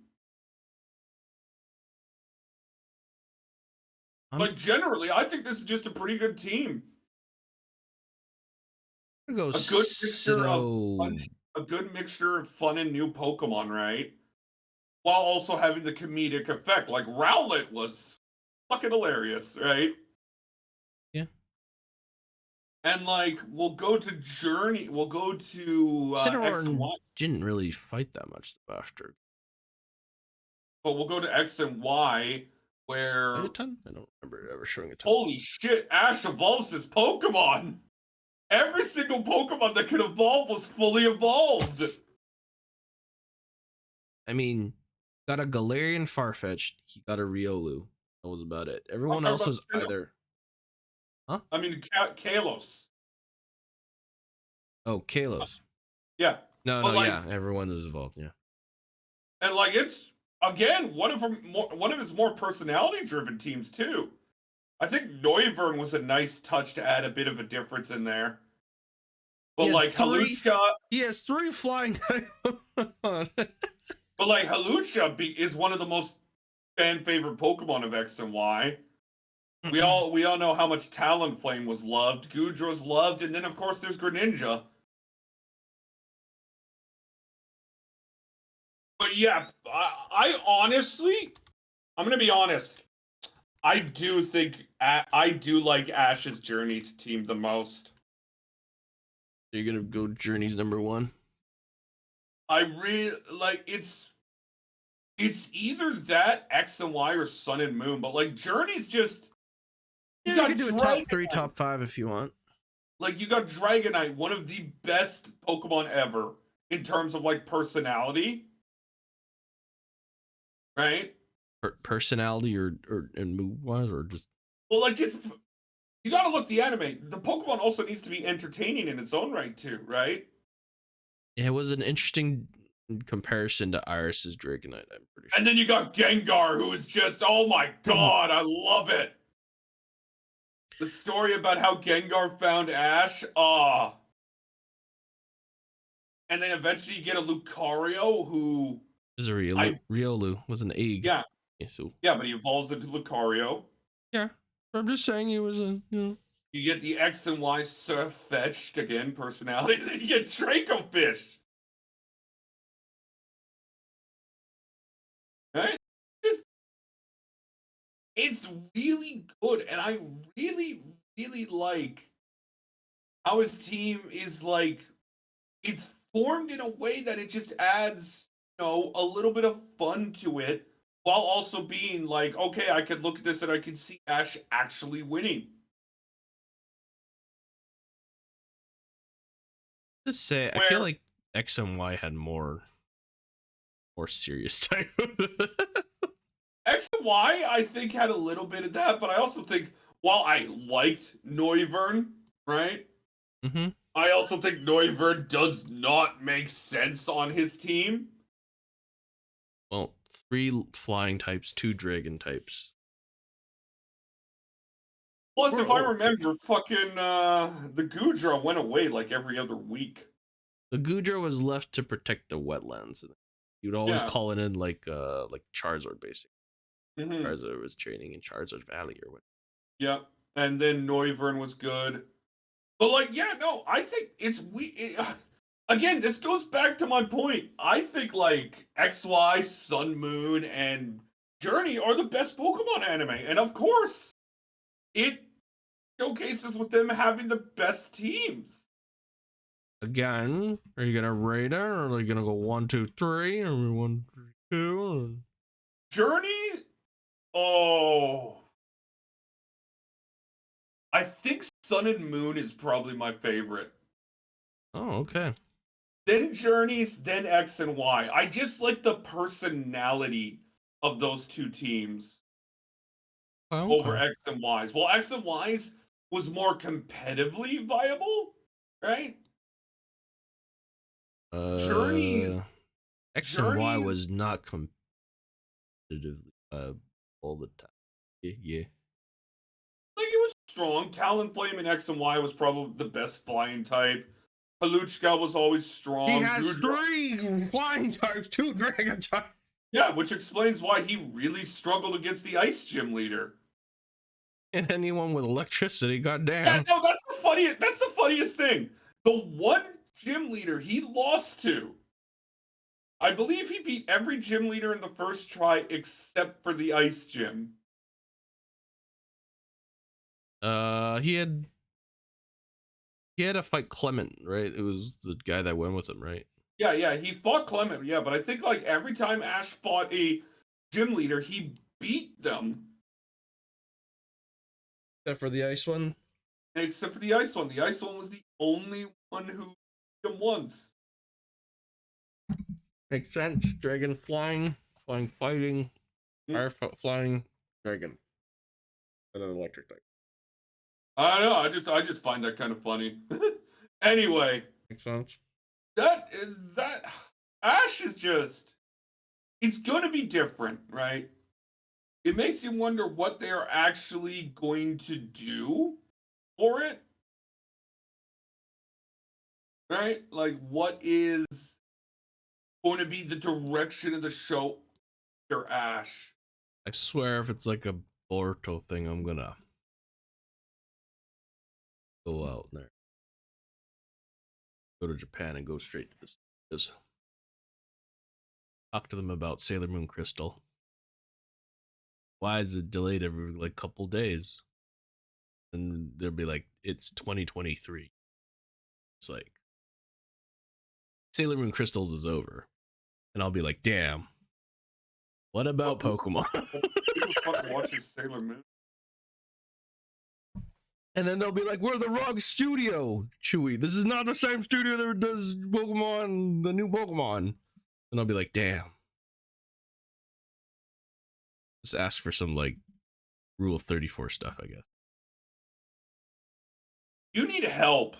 Like generally, I think this is just a pretty good team. I'm gonna go A good mixture of fun, Sinnoh. a good mixture of fun and new Pokemon, right? While also having the comedic effect. Like Rowlet was fucking hilarious, right? Yeah. And like we'll go to Journey, we'll go to X and Incineroar Y, didn't really fight that much after. but we'll go to X and Y Fight where a ton? I don't remember ever showing a ton. holy shit, Ash evolves his Pokemon. Every single Pokemon that could evolve was fully evolved. I mean, got a Galarian Farfetch'd, he got a Riolu. That was about it. I'm Everyone talking else about was Sinnoh. either. Huh? I mean, Kalos. Oh, Kalos. Yeah. No, But like, yeah. Everyone was evolved, yeah. and like it's again one of his more personality driven teams too. I think Noivern was a nice touch to add a bit of a difference in there. But like Halucha, he has 3 flying is one of the most fan favorite Pokemon of X and Y. We all know how much Talonflame was loved, Gudra's loved, and then of course there's Greninja. But yeah, I honestly, I'm gonna be honest. I do think I do like Ash's journey to team the most. You're gonna go Journey's number 1. I really like it's either that X and Y or Sun and Moon, but like Journey's just Yeah, you you got can do a top 3, Dragonite. top 5 if you want. Like you got Dragonite, one of the best Pokemon ever in terms of like personality. Right? Personality or and move wise or just Well, like just you gotta look the anime. The Pokemon also needs to be entertaining in its own right too, right? it was an interesting comparison to Iris's Dragonite, I'm pretty sure. And then you got Gengar, who is just, oh my god, I love it. The story about how Gengar found Ash, and then eventually you get a Lucario who Is a Riolu was an egg. yeah, So yeah, but he evolves into Lucario. yeah, I'm just saying he was a You get the X and Y surf fetched again personality. Then you get Draco Fish. Right? Just it's really good, and I really, really like how his team is like it's formed in a way that it just adds, a little bit of fun to it while also being like, okay, I could look at this and I can see Ash actually winning. Just say, I feel Where like X and Y had more serious type. X and Y, I think, had a little bit of that, but I also think while I liked Noivern, right? Mm-hmm. I also think Noivern does not make sense on his team. Well, 3 flying types, 2 dragon types. Plus, We're if I okay. remember, fucking the Gudra went away like every other week. The Gudra was left to protect the wetlands. You'd always Yeah. call it in like Charizard, basically. Hmm. Charizard was training in Charizard Valley or what. Yeah. And then Noivern was good. But like, yeah, no, I think again, this goes back to my point. I think like XY, Sun Moon, and Journey are the best Pokemon anime. And of course, it showcases with them having the best teams. Again, are you gonna rate it, or are you gonna go 1, 2, 3, or 1, 2? Journey, oh, I think Sun and Moon is probably my favorite. Oh, okay. Then Journeys, then X and Y. I just like the personality of those two teams Oh, over okay. X and Y's. Well, X and Y's was more competitively viable, right? Uh, Journeys, X and Y Journeys, was not competitively all the time. Yeah, yeah. like it was strong. Talonflame in X and Y was probably the best flying type. Paluchka was always He strong. has Gudra, 3 flying types, 2 dragon types. yeah, which explains why he really struggled against the Ice Gym leader. And anyone with electricity, Yeah, goddamn. no, that's the funniest. That's the funniest thing. The one gym leader he lost to, I believe he beat every gym leader in the first try except for the Ice Gym. He had to fight Clement, right? It was the guy that went with him, right? Yeah, yeah, he fought Clement. Yeah, but I think like every time Ash fought a gym leader, he beat them Except for the ice one. except for the Ice one. The Ice one was the only one who beat him once. Makes sense. Dragon flying, fighting, Hmm. fire flying, dragon. And an electric type. I don't know. I just find that kind of funny. Anyway, Makes sense. that Ash is just it's going to be different, right? It makes you wonder what they are actually going to do for it, right? Like, what is going to be the direction of the show after Ash? I swear, if it's like a Boruto thing, I'm gonna go out there, go to Japan, and go straight to this. Just talk to them about Sailor Moon Crystal. Why is it delayed every like couple days? And they'll be like, it's 2023. It's like Sailor Moon Crystals is over, and I'll be like, damn. What about Pokemon? Who the fuck watches Sailor Moon? And then they'll be like, we're the wrong studio, Chewy. This is not the same studio that does Pokemon, the new Pokemon. And I'll be like, damn. Just ask for some like Rule 34 stuff, I guess. You need help.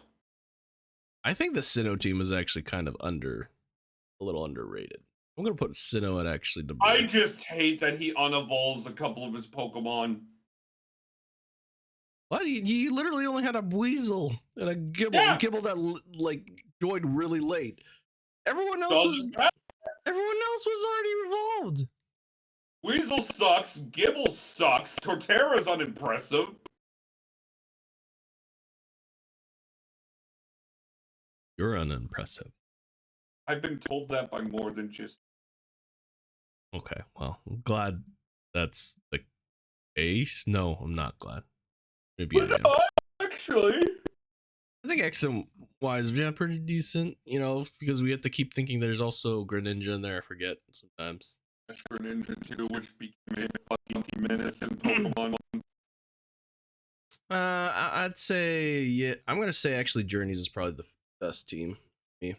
I think the Sinnoh team is actually kind of a little underrated. I'm gonna put Sinnoh at actually the. I just hate that he unevolves a couple of his Pokemon. What? You literally only had a Weasel and a Gibble. Yeah. Gibble that like joined really late. Everyone else Doesn't matter. was already evolved. Weasel sucks. Gibble sucks. Torterra's unimpressive. You're unimpressive. I've been told that by more than just. Okay, well, I'm glad that's the case. No, I'm not glad. Maybe I am. Actually. I think X and Y is pretty decent, because we have to keep thinking there's also Greninja in there. I forget sometimes. Ninja 2, which became a fucking menace in Pokemon. I'd say, yeah, I'm gonna say actually Journeys is probably the best team for me. I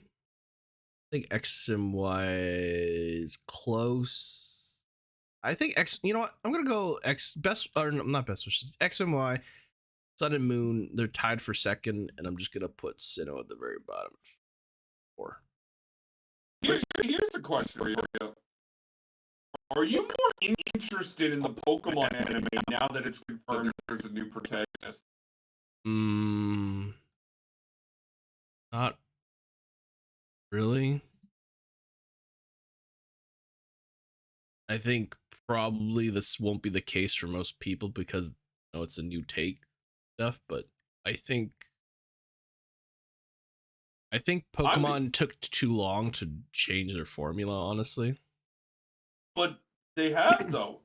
think X and Y is close. I think X, you know what? I'm gonna go X best, or not best wishes. X and Y, Sun and Moon, they're tied for second, and I'm just gonna put Sinnoh at the very bottom. 4. Here's a question for you. Are you more interested in the Pokemon anime now that it's confirmed there's a new protagonist? Not really. I think probably this won't be the case for most people because it's a new take stuff, but I think Pokemon took too long to change their formula, honestly. But they have though.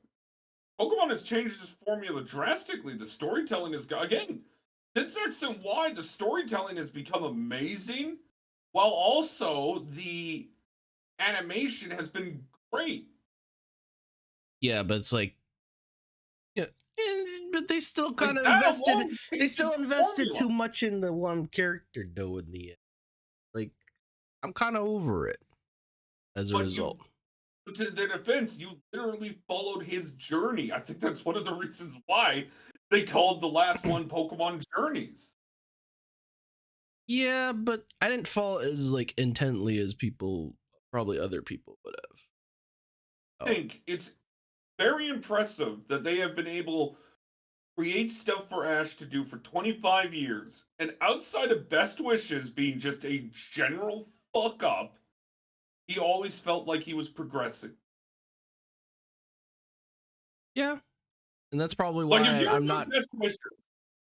Pokemon has changed its formula drastically. The storytelling has got, again, since X and Y, the storytelling has become amazing, while also the animation has been great. Yeah, but it's like, yeah, but they still kind of That invested. alone They changes still the invested formula. too much in the one character, though. In the end, like, I'm kind of over it as a But result. to their defense, you literally followed his journey. I think that's one of the reasons why they called the last one Pokemon Journeys. Yeah, but I didn't follow as like intently as probably other people would have. I think it's very impressive that they have been able to create stuff for Ash to do for 25 years. And outside of Best Wishes being just a general fuck up, he always felt like he was progressing. Yeah, and that's probably Like why I'm not.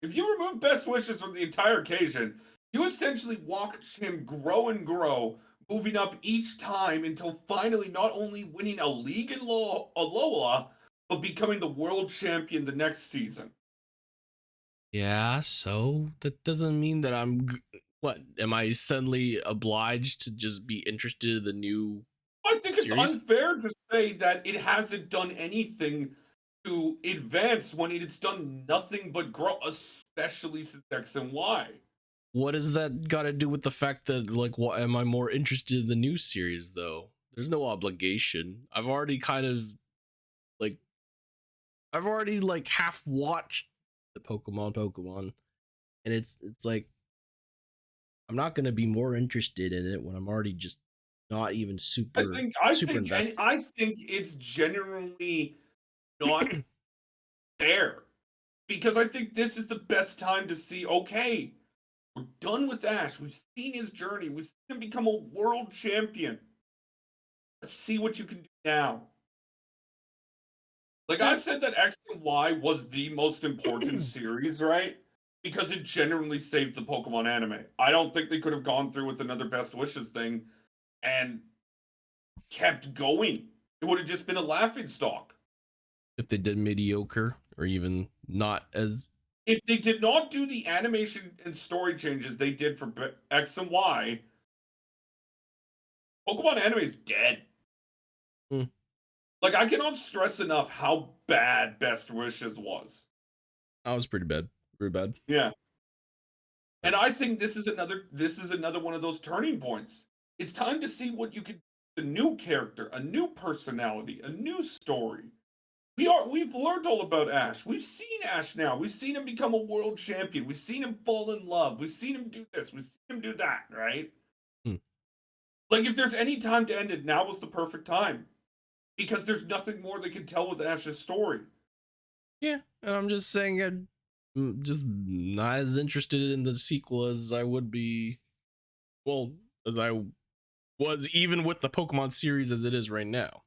If you remove Best Wishes from the entire occasion, you essentially watch him grow and grow, moving up each time until finally not only winning a league in Alola, but becoming the world champion the next season. Yeah, so that doesn't mean that what am I suddenly obliged to just be interested in the new I think it's series? unfair to say that it hasn't done anything to advance when it's done nothing but grow, especially since X and Y. What does that got to do with the fact that like what am I more interested in the new series though? There's no obligation. Like I've already like half watched the Pokemon, and it's like I'm not gonna be more interested in it when I'm already just not even super invested. I think it's genuinely not fair because I think this is the best time to see. Okay, we're done with Ash. We've seen his journey. We've seen him become a world champion. Let's see what you can do now. Like I Yeah. said, that X and Y was the most important series, right? Because it genuinely saved the Pokemon anime. I don't think they could have gone through with another Best Wishes thing and kept going. It would have just been a laughing stock. If they did mediocre or even not as If they did not do the animation and story changes they did for X and Y, Pokemon anime is dead. Hmm. Like I cannot stress enough how bad Best Wishes was. That was pretty bad. Very bad. Yeah. And I think this is another one of those turning points. It's time to see what you can, a new character, a new personality, a new story. We've learned all about Ash. We've seen Ash now. We've seen him become a world champion. We've seen him fall in love. We've seen him do this. We've seen him do that, right? Hmm. Like if there's any time to end it, now was the perfect time. Because there's nothing more they can tell with Ash's story. Yeah, and I'm just saying I'm just not as interested in the sequel as I would be. Well, as I was even with the Pokemon series as it is right now.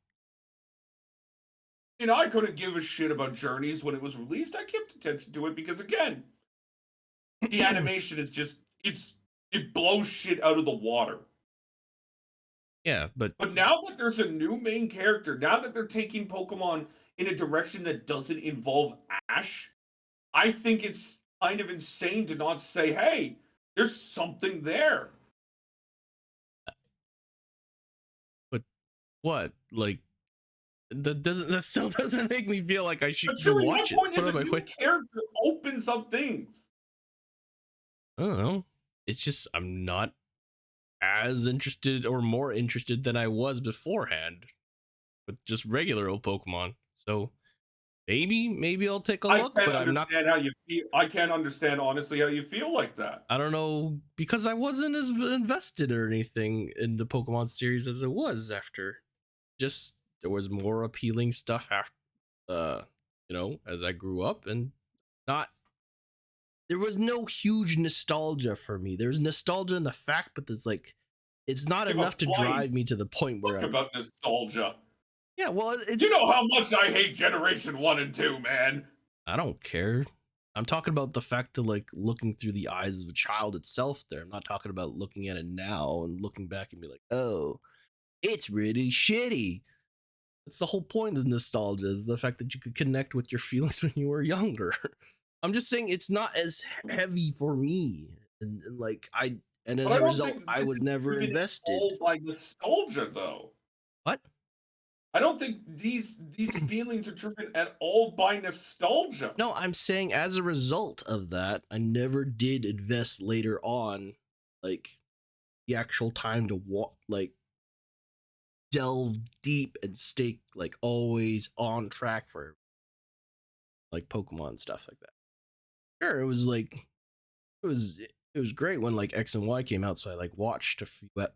You know, I couldn't give a shit about Journeys when it was released. I kept attention to it because again, the animation is just it blows shit out of the water. Yeah, but But now that there's a new main character, now that they're taking Pokemon in a direction that doesn't involve Ash, I think it's kind of insane to not say, hey, There's something there. But what? Like that still doesn't make me feel like I should But go Chewie, my watch it. point Put is it on a my new way. character opens up things. I don't know. It's just I'm not as interested or more interested than I was beforehand with just regular old Pokemon. So maybe I'll take a I look, can't but I'm not. understand how you feel. I can't understand honestly how you feel like that. I don't know because I wasn't as invested or anything in the Pokemon series as it was after. Just there was more appealing stuff after, as I grew up, and not there was no huge nostalgia for me. There's nostalgia in the fact, but there's like it's not Give a enough to flying drive me to the point where fuck I'm. about nostalgia. Yeah, well, You it's know how much I hate Generation 1 and 2, man. I don't care. I'm talking about the fact of like looking through the eyes of a child itself there. I'm not talking about looking at it now and looking back and be like, oh, it's really shitty. That's the whole point of nostalgia is the fact that you could connect with your feelings when you were younger. I'm just saying it's not as heavy for me. And like and But as I a don't result, think I this was is never driven invested. all by nostalgia, though. What? I don't think these feelings are driven at all by nostalgia. No, I'm saying as a result of that, I never did invest later on, like the actual time to delve deep and stay like always on track for like Pokemon stuff like that. Sure, it was like it was great when like X and Y came out, so I like watched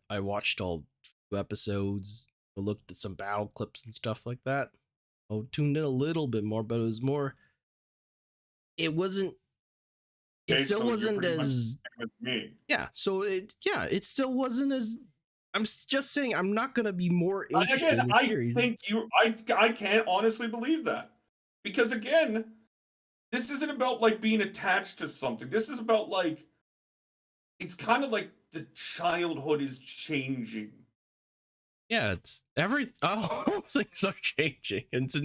I watched all few episodes, I looked at some battle clips and stuff like that. I tuned in a little bit more, but it was more. It wasn't. It Okay, still so you're wasn't pretty much as with me. yeah. So it still wasn't as. Just saying I'm not gonna be more interested Again, in the I series. think I can't honestly believe that. Because again, this isn't about like being attached to something. This is about like it's kind of like the childhood is changing. Yeah, it's all things are changing. It's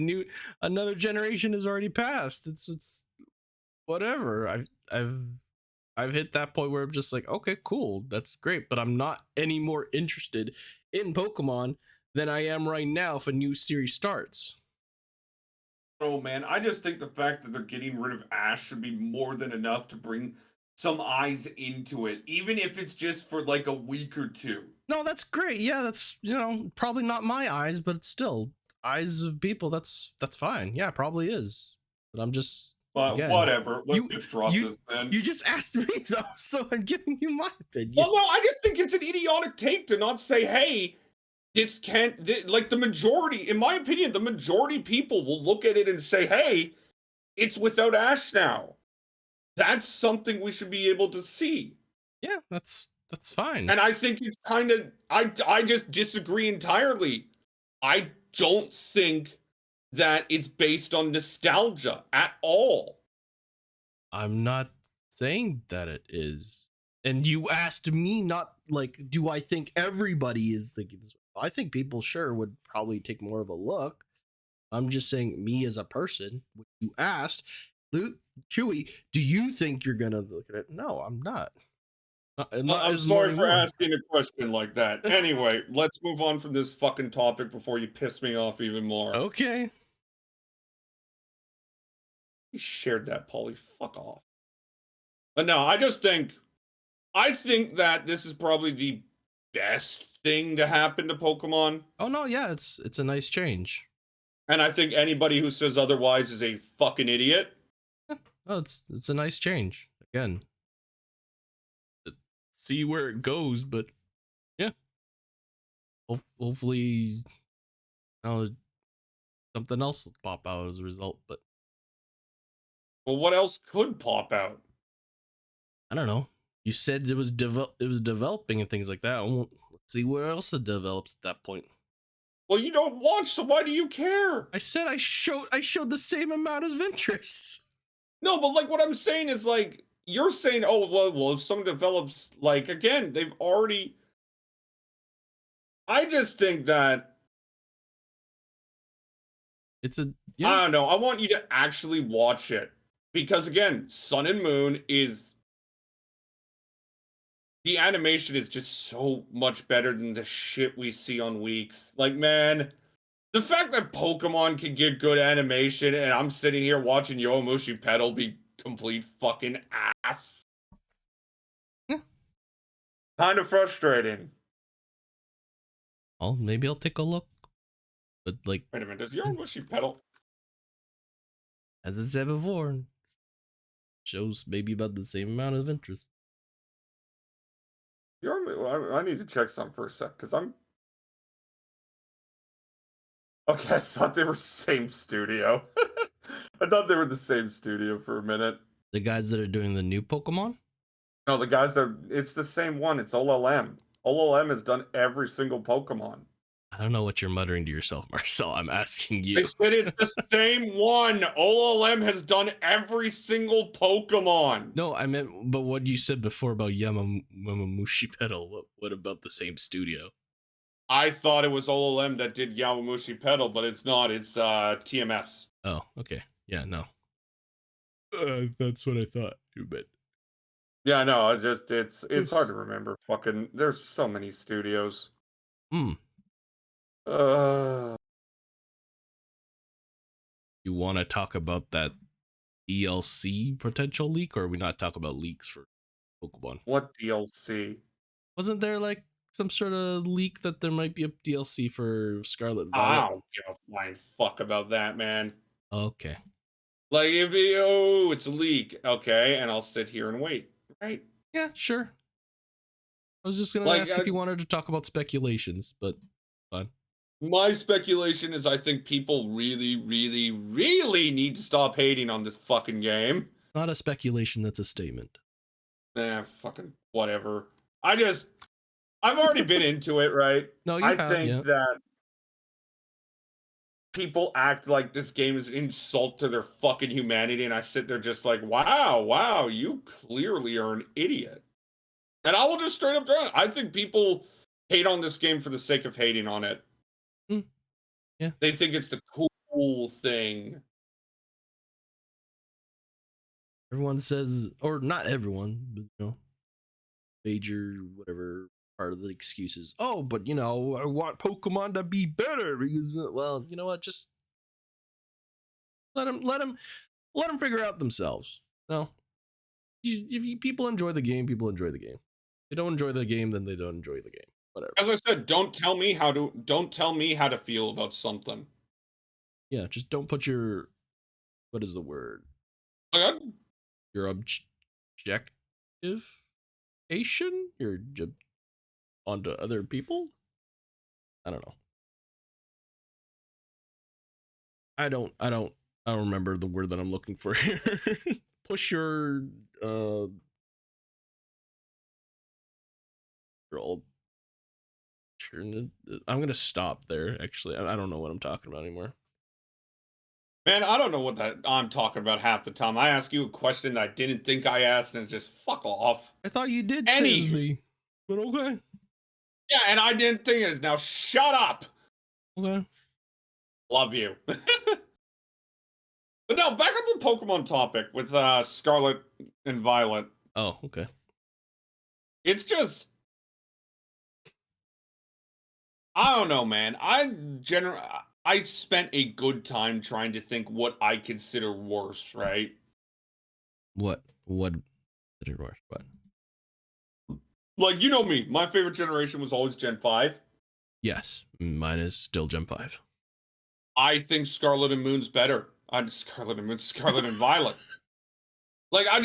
another generation has already passed. It's whatever. I've hit that point where I'm just like, okay, cool, that's great, but I'm not any more interested in Pokemon than I am right now if a new series starts. Oh man, I just think the fact that they're getting rid of Ash should be more than enough to bring some eyes into it, even if it's just for like a week or two. No, that's great. Yeah, that's probably not my eyes, but it's still eyes of people. That's fine. Yeah, probably is. But I'm just But again, whatever, let's you just drop you this then. you just asked me though, so I'm giving you my opinion. Well, no, I just think it's an idiotic take to not say, hey, this can't, like the majority, in my opinion, the majority people will look at it and say, hey, it's without Ash now. That's something we should be able to see. Yeah, that's fine. And I think it's kind of, I just disagree entirely. I don't think that it's based on nostalgia at all. I'm not saying that it is. And you asked me not like, do I think everybody is thinking this? I think people sure would probably take more of a look. I'm just saying, me as a person, when you asked, Luke, Chewy, do you think you're gonna look at it? No, I'm not. I'm not I'm as more sorry for anymore. asking a question like that. Anyway, let's move on from this fucking topic before you piss me off even more. Okay. You shared that, Polly. Fuck off. But no, I think that this is probably the best thing to happen to Pokemon. Oh no, yeah, it's a nice change. And I think anybody who says otherwise is a fucking idiot. Oh, it's a nice change. Again, see where it goes, but yeah, hopefully, something else will pop out as a result. But Well, what else could pop out? I don't know. You said it was developing and things like that. Let's see where else it develops at that point. Well, you don't watch, so why do you care? I said I showed the same amount of interest. No, but like what I'm saying is like you're saying, oh well, if someone develops like again, they've already. I just think that It's a yeah. I don't know. I want you to actually watch it because again, Sun and Moon is the animation is just so much better than the shit we see on Weeks. Like, man, the fact that Pokemon can get good animation and I'm sitting here watching Yowamushi Pedal be complete fucking ass. Yeah. Kind of frustrating. Well, maybe I'll take a look. But like, Wait a minute, does Yowamushi Pedal? as I said before, shows maybe about the same amount of interest. I need to check something for a sec, because I'm... Okay, I thought they were same studio. I thought they were the same studio for a minute. The guys that are doing the new Pokemon? No, the guys that... It's the same one. It's OLM. OLM has done every single Pokemon. I don't know what you're muttering to yourself, Marcel. I'm asking you. I said it's the same one. OLM has done every single Pokemon. No, I meant, but what you said before about Yamamushi Pedal, what about the same studio? I thought it was OLM that did Yawamushi Pedal, but it's not. It's TMS. Oh, okay. Yeah, no. That's what I thought you meant. Yeah, no, it's hard to remember. Fucking, there's so many studios. Hmm. Uh, You want to talk about that DLC potential leak, or are we not talk about leaks for Pokemon? what DLC? Wasn't there like some sort of leak that there might be a DLC for Scarlet I Violet? don't give a flying fuck about that, man. Okay. Like, if it's a leak, okay, and I'll sit here and wait, right? Yeah, sure. I was just gonna Like, ask if you wanted to talk about speculations, but fine. my speculation is I think people really, really, really need to stop hating on this fucking game. Not a speculation, that's a statement. Fucking whatever. I've already been into it, right? No, you I have, think yeah. that people act like this game is an insult to their fucking humanity, and I sit there just like, wow, you clearly are an idiot. And I will just straight up tell you, I think people hate on this game for the sake of hating on it. Mm, yeah. They think it's the cool thing. Everyone says, or not everyone, but major whatever part of the excuses. Oh, but I want Pokemon to be better because, well, you know what? Just let them figure out themselves. No, if people enjoy the game, people enjoy the game. If they don't enjoy the game, then they don't enjoy the game. Whatever. As I said, don't tell me how to feel about something. Yeah, just don't put your, what is the word? Like, Your objectification, your onto other people. I don't know. I don't remember the word that I'm looking for here. Push your old. I'm gonna stop there. Actually, I don't know what I'm talking about anymore. man, I don't know what that I'm talking about half the time. I ask you a question that I didn't think I asked, and it's just fuck off. I thought you did says Anywho, me, but okay, yeah, and I didn't think it is. Now shut up. okay. Love you. But no, back on the Pokemon topic with Scarlet and Violet. Oh, okay. It's just, I don't know, man. I spent a good time trying to think what I consider worse, right? What did it work? What? Like, you know me, my favorite generation was always Gen 5. Yes, mine is still Gen 5. I think Scarlet and Moon's better. I'm Scarlet and Moon, Scarlet and Violet. Like, I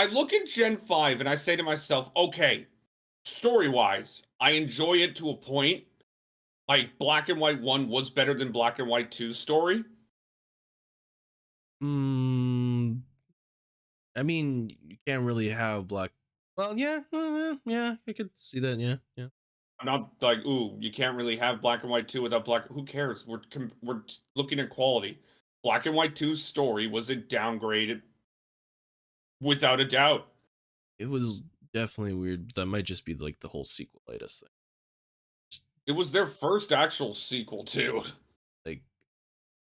look at Gen 5 and I say to myself, okay, story-wise, I enjoy it to a point. Like, Black and White 1 was better than Black and White 2's story. I mean, you can't really have black. Well, yeah, yeah, I could see that. Yeah. I'm not like, ooh, you can't really have Black and White 2 without Black. Who cares? We're looking at quality. Black and White 2's story was a downgrade, without a doubt. It was definitely weird. That might just be like the whole sequelitis thing. It was their first actual sequel too. Like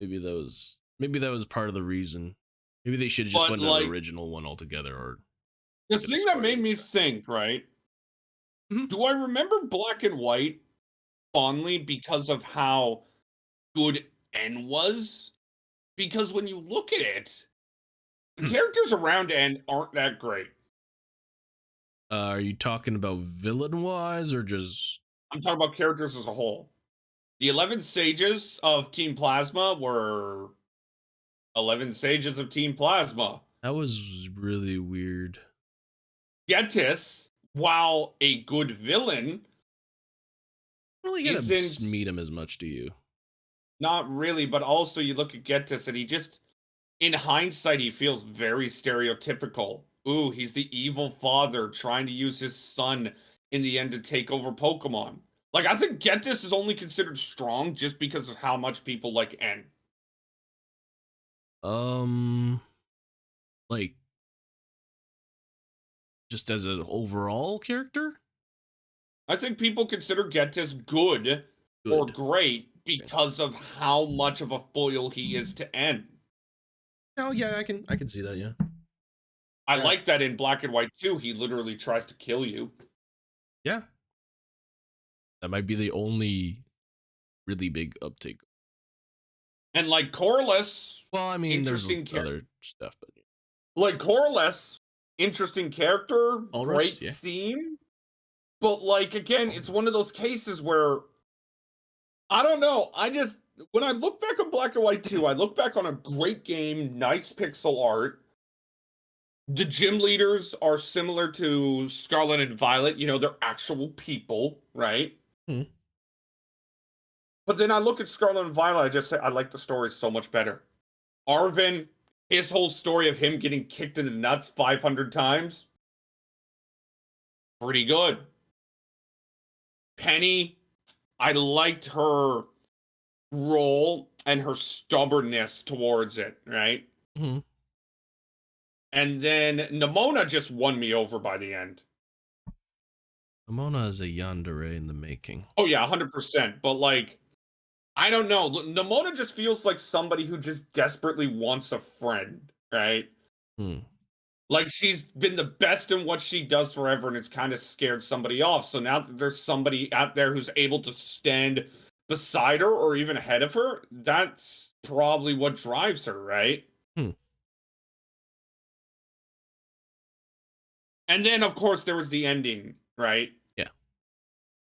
maybe that was part of the reason. Maybe they should have just But went to the like, original one altogether. Or The get a thing that story made like me that. think, right? Mhm. Do I remember Black and White fondly because of how good N was? Because when you look at it, the Hmm. characters around N aren't that great. Are you talking about villain wise or just? I'm talking about characters as a whole. The 11 sages of Team Plasma were 11 sages of Team Plasma. That was really weird. Getis, while a good villain, Really get to isn't meet him as much, do you? not really, but also you look at Getis and he just, in hindsight, he feels very stereotypical. Ooh, he's the evil father trying to use his son in the end to take over Pokemon. Like, I think Getis is only considered strong just because of how much people like N. Um, like just as an overall character, I think people consider Getis good or good. great Okay. because of how much of a foil he is to N. Oh yeah, I can see that. Yeah. I Yeah. like that in Black and White too. He literally tries to kill you. Yeah. That might be the only really big uptake. And like Corliss, Well, I mean, there's interesting character. other stuff, but yeah. Like Corliss, interesting character, great Walrus, yeah. theme. But like again, it's one of those cases where I don't know. I just when I look back on Black and White 2, I look back on a great game, nice pixel art. The gym leaders are similar to Scarlet and Violet, they're actual people, right? Hmm. But then I look at Scarlet and Violet, I just say I like the story so much better. Arvin, his whole story of him getting kicked in the nuts 500 times, pretty good. Penny, I liked her role and her stubbornness towards it, right? Hmm. And then Nimona just won me over by the end. Amona is a yandere in the making. Oh yeah, 100%. But like, I don't know. Nimona just feels like somebody who just desperately wants a friend, right? Hmm. Like she's been the best in what she does forever and it's kind of scared somebody off. So now that there's somebody out there who's able to stand beside her or even ahead of her, that's probably what drives her, right? Hmm. And then of course there was the ending, right? Yeah.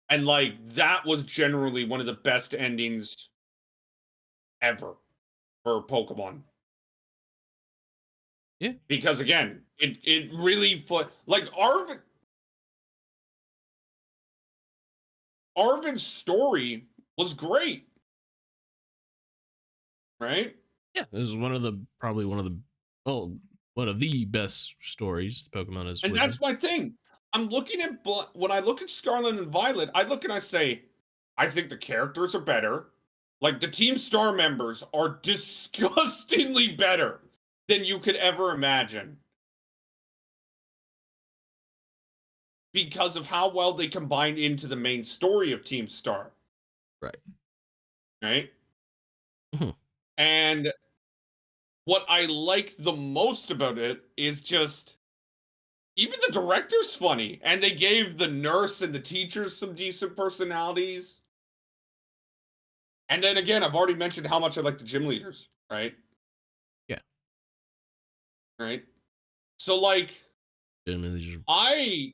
And like that was generally one of the best endings ever for Pokemon. Yeah. Because again, it really like Arvin's story was great, right? Yeah. This is one of the probably one of the well one of the best stories Pokemon has And written. that's my thing. I'm looking at when I look at Scarlet and Violet, I look and I say, I think the characters are better. Like the Team Star members are disgustingly better than you could ever imagine because of how well they combined into the main story of Team Star, Right. right? Mhm. And what I like the most about it is just even the director's funny, and they gave the nurse and the teachers some decent personalities. And then again, I've already mentioned how much I like the gym leaders, right? Yeah. Right. So like Generally just I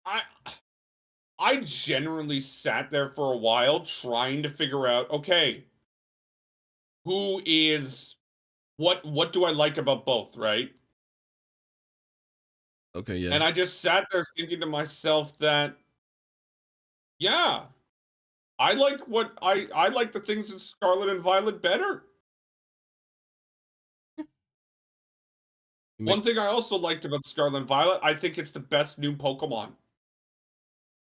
I I generally sat there for a while trying to figure out, okay, who is what do I like about both, right? okay. Yeah. And I just sat there thinking to myself that yeah, I like the things in Scarlet and Violet better. You make One thing I also liked about Scarlet and Violet, I think it's the best new Pokemon.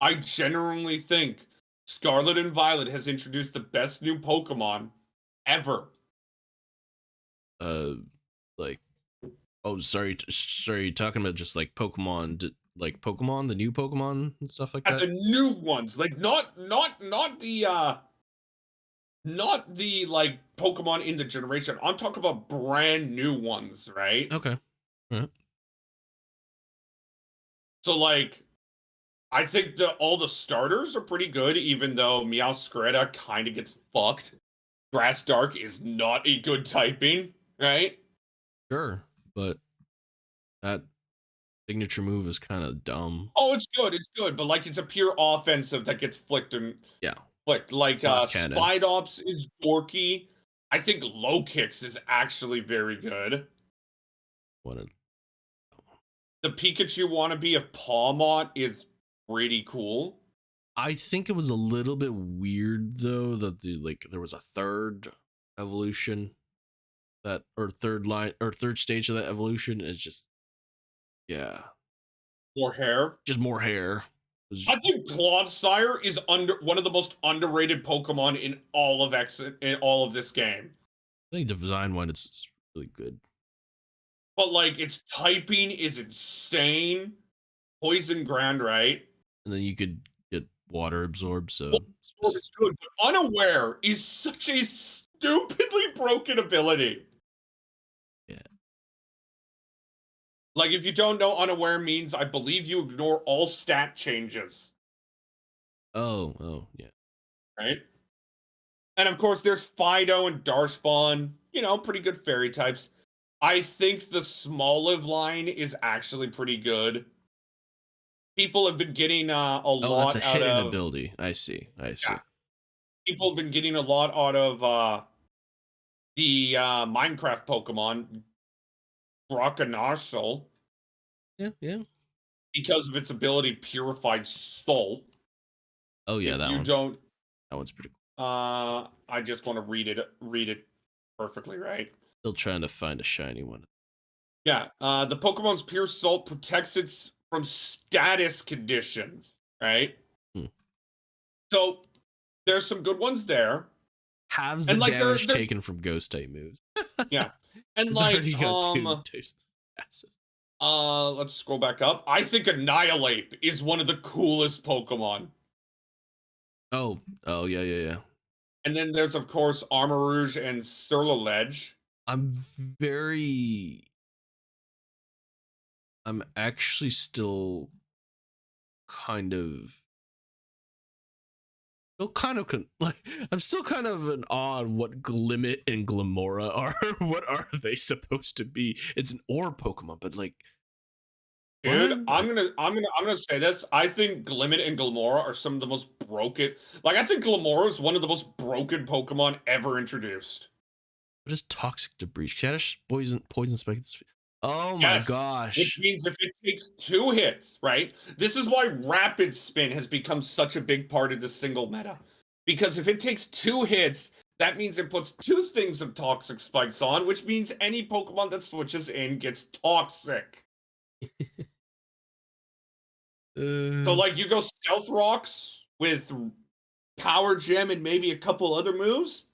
I genuinely think Scarlet and Violet has introduced the best new Pokemon ever. uh like oh sorry sorry talking about just like like Pokemon the new Pokemon and stuff like At that. the new ones, like not the like Pokemon in the generation. I'm talking about brand new ones, right? Okay. All right. So like I think all the starters are pretty good, even though Meowscarada kind of gets fucked. Grass Dark is not a good typing, right? Sure, but that signature move is kind of dumb. Oh, it's good, but like it's a pure offensive that gets flicked and Yeah, flicked. Like glass cannon. Spidops is dorky. I think Low Kicks is actually very good. What a The Pikachu wannabe of Pawmot is pretty cool. I think it was a little bit weird though that there was a third evolution that or third line or third stage of that evolution. It's just yeah, More hair. just more hair. I think Clodsire is one of the most underrated Pokemon in all of this game. I think design one it's really good. But like its typing is insane. Poison Ground, right? And then you could get water absorbed, Well, so it's good, but Unaware is such a stupidly broken ability. yeah. Like if you don't know, Unaware means I believe you ignore all stat changes, Oh, yeah. right? And of course, there's Fido and Darkspawn, pretty good fairy types. I think the Smoliv line is actually pretty good. People have been getting a Oh, that's a lot out hidden of, ability. I see. yeah, people have been getting a lot out of the Minecraft Pokemon, Brocanarsol, Yeah. because of its ability Purified Soul. Oh yeah, If that you one. don't, That one's pretty cool. I just want to read it perfectly, right? Still trying to find a shiny one. Yeah, the Pokemon's Pure Salt protects it from status conditions, right? Hmm. So there's some good ones there, Halves the and like damage they're taken from ghost type moves. yeah, and It's like already got two passes. let's scroll back up. I think Annihilate is one of the coolest Pokemon. Oh yeah. And then there's of course Armarouge and Surliledge. I'm very I'm actually still kind of like I'm still kind of an awe on what Glimmet and Glamora are. What are they supposed to be? It's an ore Pokemon, but like Dude, what? I'm gonna say this. I think Glimmet and Glamora are some of the most broken. Like, I think Glamora is one of the most broken Pokemon ever introduced. What is toxic debris? Caddish poison spike. Oh my Yes, which gosh. means if it takes 2 hits, right? This is why Rapid Spin has become such a big part of the single meta. Because if it takes 2 hits, that means it puts 2 things of toxic spikes on, which means any Pokemon that switches in gets toxic. So, like, you go Stealth Rocks with Power Gem and maybe a couple other moves.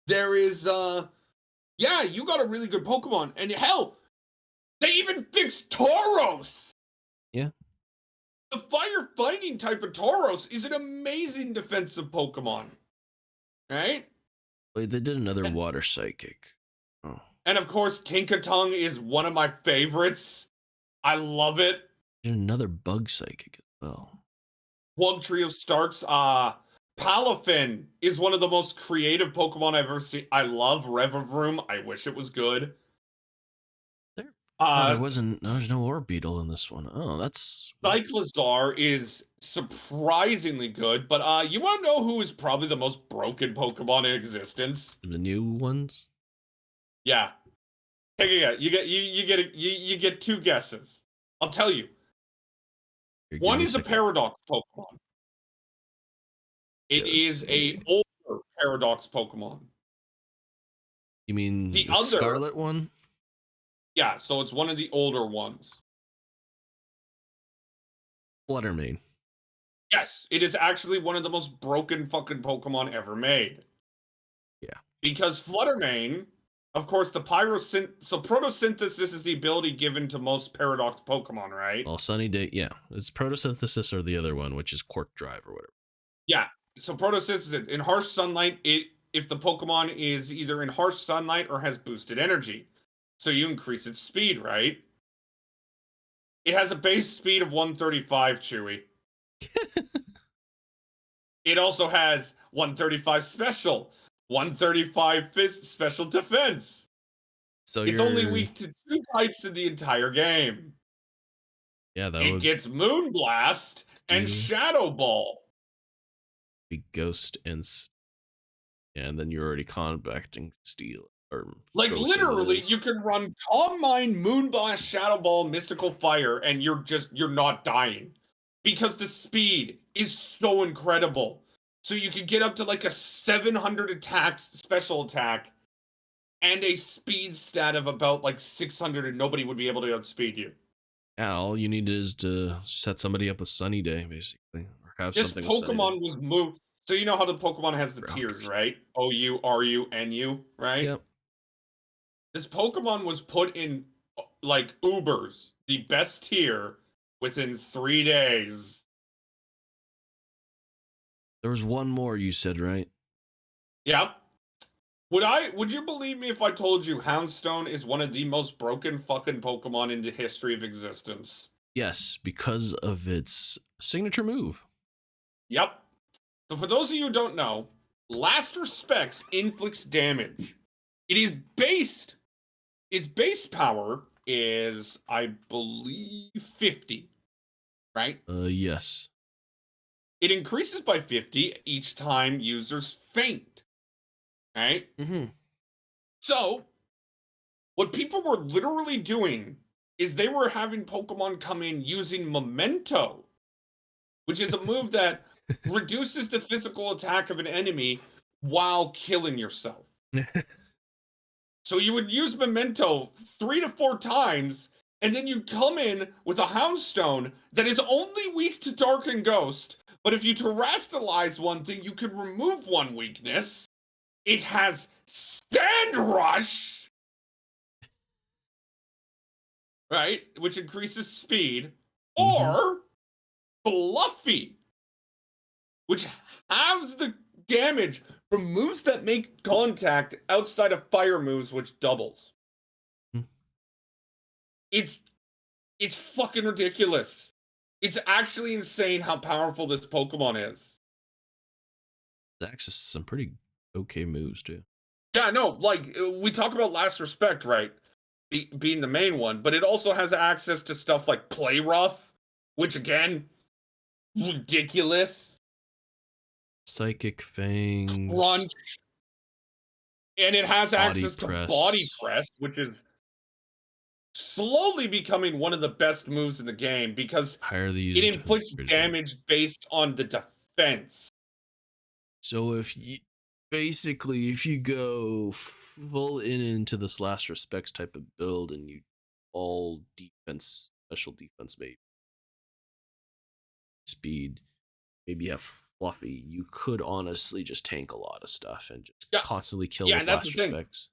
There is, yeah, you got a really good Pokemon. And hell, they even fixed Tauros. Yeah. The fire fighting type of Tauros is an amazing defensive Pokemon, right? Wait, they did another water psychic. Oh. And of course, Tinkatongue is one of my favorites. I love it. Did another bug psychic as well. Plug Trio starts. Palafin is one of the most creative Pokemon I've ever seen. I love Revavroom. I wish it was good. Oh, there's no Orbeetle in this one. Oh, that's Cyclizar is surprisingly good, but you want to know who is probably the most broken Pokemon in existence? the new ones. Yeah, take a guess. You get 2 guesses. I'll tell you. Here, give One me a is a second. Paradox Pokemon. It Yeah, let's is see. a older Paradox Pokemon. You mean The the other, Scarlet one? yeah, so it's one of the older ones. Fluttermane. Yes, it is actually one of the most broken fucking Pokemon ever made. Yeah. Because Fluttermane, of course, so photosynthesis is the ability given to most Paradox Pokemon, right? Well, Sunny Day, yeah. It's Protosynthesis or the other one, which is Quark Drive or whatever. Yeah. So photosynthesis in harsh sunlight, if the Pokemon is either in harsh sunlight or has boosted energy. So you increase its speed, right? It has a base speed of 135, Chewy. It also has 135 special, 135 special defense. So It's only you're weak to 2 types in the entire game. yeah, that It would gets Moonblast and steel Shadow Ball. be ghost and then you're already combating steel or Like, ghost as it literally, you is. can run Calm Mind, Moonblast, Shadow Ball, Mystical Fire, and you're not dying. Because the speed is so incredible. So you can get up to like a 700 attacks, special attack, and a speed stat of about like 600, and nobody would be able to outspeed you. Yeah, all you need is to set somebody up with Sunny Day, basically, or have This something with Sunny Day. Pokemon was moved. So you know how the Pokemon has the tiers, Grounders. right? OU, RU, NU, right? Yep. This Pokemon was put in like Ubers, the best tier, within 3 days. There was one more you said, right? Yep. Would you believe me if I told you Houndstone is one of the most broken fucking Pokemon in the history of existence? Yes, because of its signature move. Yep. So for those of you who don't know, Last Respects inflicts damage. It is based, its base power is, I believe, 50, right? Yes. It increases by 50 each time users faint, right? Mm-hmm. So, what people were literally doing is they were having Pokemon come in using Memento, which is a move that reduces the physical attack of an enemy while killing yourself. So you would use Memento 3 to 4 times, and then you'd come in with a Houndstone that is only weak to Dark and Ghost, but if you terrestrialize one thing, you can remove one weakness. It has Stand Rush, right? Which increases speed. Mm-hmm. Or Fluffy, which halves the damage from moves that make contact outside of fire moves, which doubles. Mm. It's it's fucking ridiculous. It's actually insane how powerful this Pokemon is. Access to some pretty okay moves too. Yeah, no, like we talk about Last Respect, right? Being the main one, but it also has access to stuff like Play Rough, which again, ridiculous. Psychic Fangs, Crunch, and it has Body access to Body Press. Press, which is slowly becoming one of the best moves in the game because Hire the it user's defense. inflicts damage based on the defense. So if you basically if you go full into this Last Respects type of build and you all defense, special defense, maybe speed, maybe you have Fluffy, you could honestly just tank a lot of stuff and just Yeah, constantly kill yeah, with and that's the Last thing. Respects.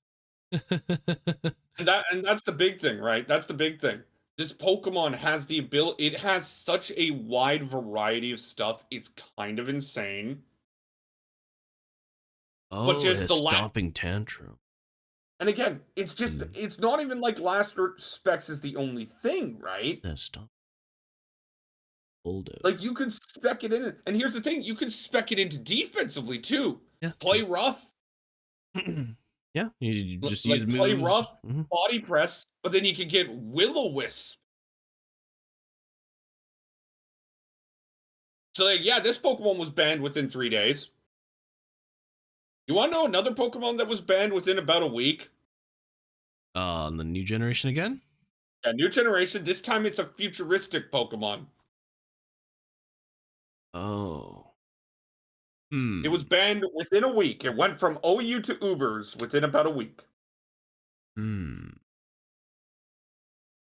And that's the big thing, right? That's the big thing. This Pokemon has the ability, it has such a wide variety of stuff. It's kind of insane. But Oh, it just has the last, Stomping Tantrum. and again, it's just, And it's not even like Last Specs is the only thing, right? yeah, Stomp Bulldoze. Like you can spec it in, and here's the thing: you can spec it into defensively too. Yeah. Play rough, Yeah, you just use like play moves. rough, Mm-hmm. body press, but then you can get Will-O-Wisp. So like, yeah, this Pokemon was banned within 3 days. You want to know another Pokemon that was banned within about a week? The new generation again? Yeah, new generation. This time it's a futuristic Pokemon. Oh. It was banned within a week. It went from OU to Ubers within about a week. Hmm.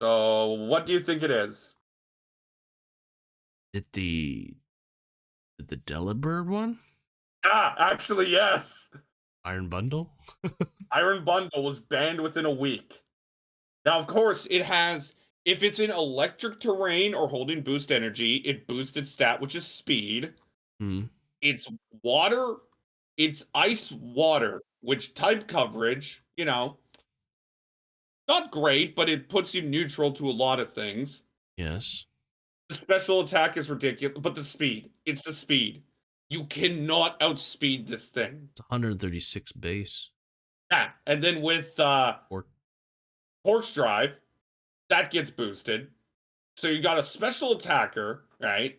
So what do you think it is? Did the Delibird one? Ah, actually, yes. Iron Bundle? Iron Bundle was banned within a week. Now, of course, it has, if it's in electric terrain or holding boost energy, it boosts its stat, which is speed. Hmm. It's water, it's ice water, which type coverage, not great, but it puts you neutral to a lot of things. Yes. The special attack is ridiculous, but the speed. It's the speed. You cannot outspeed this thing. It's 136 base. Yeah, and then with Or Torch Drive, that gets boosted. So you got a special attacker, right?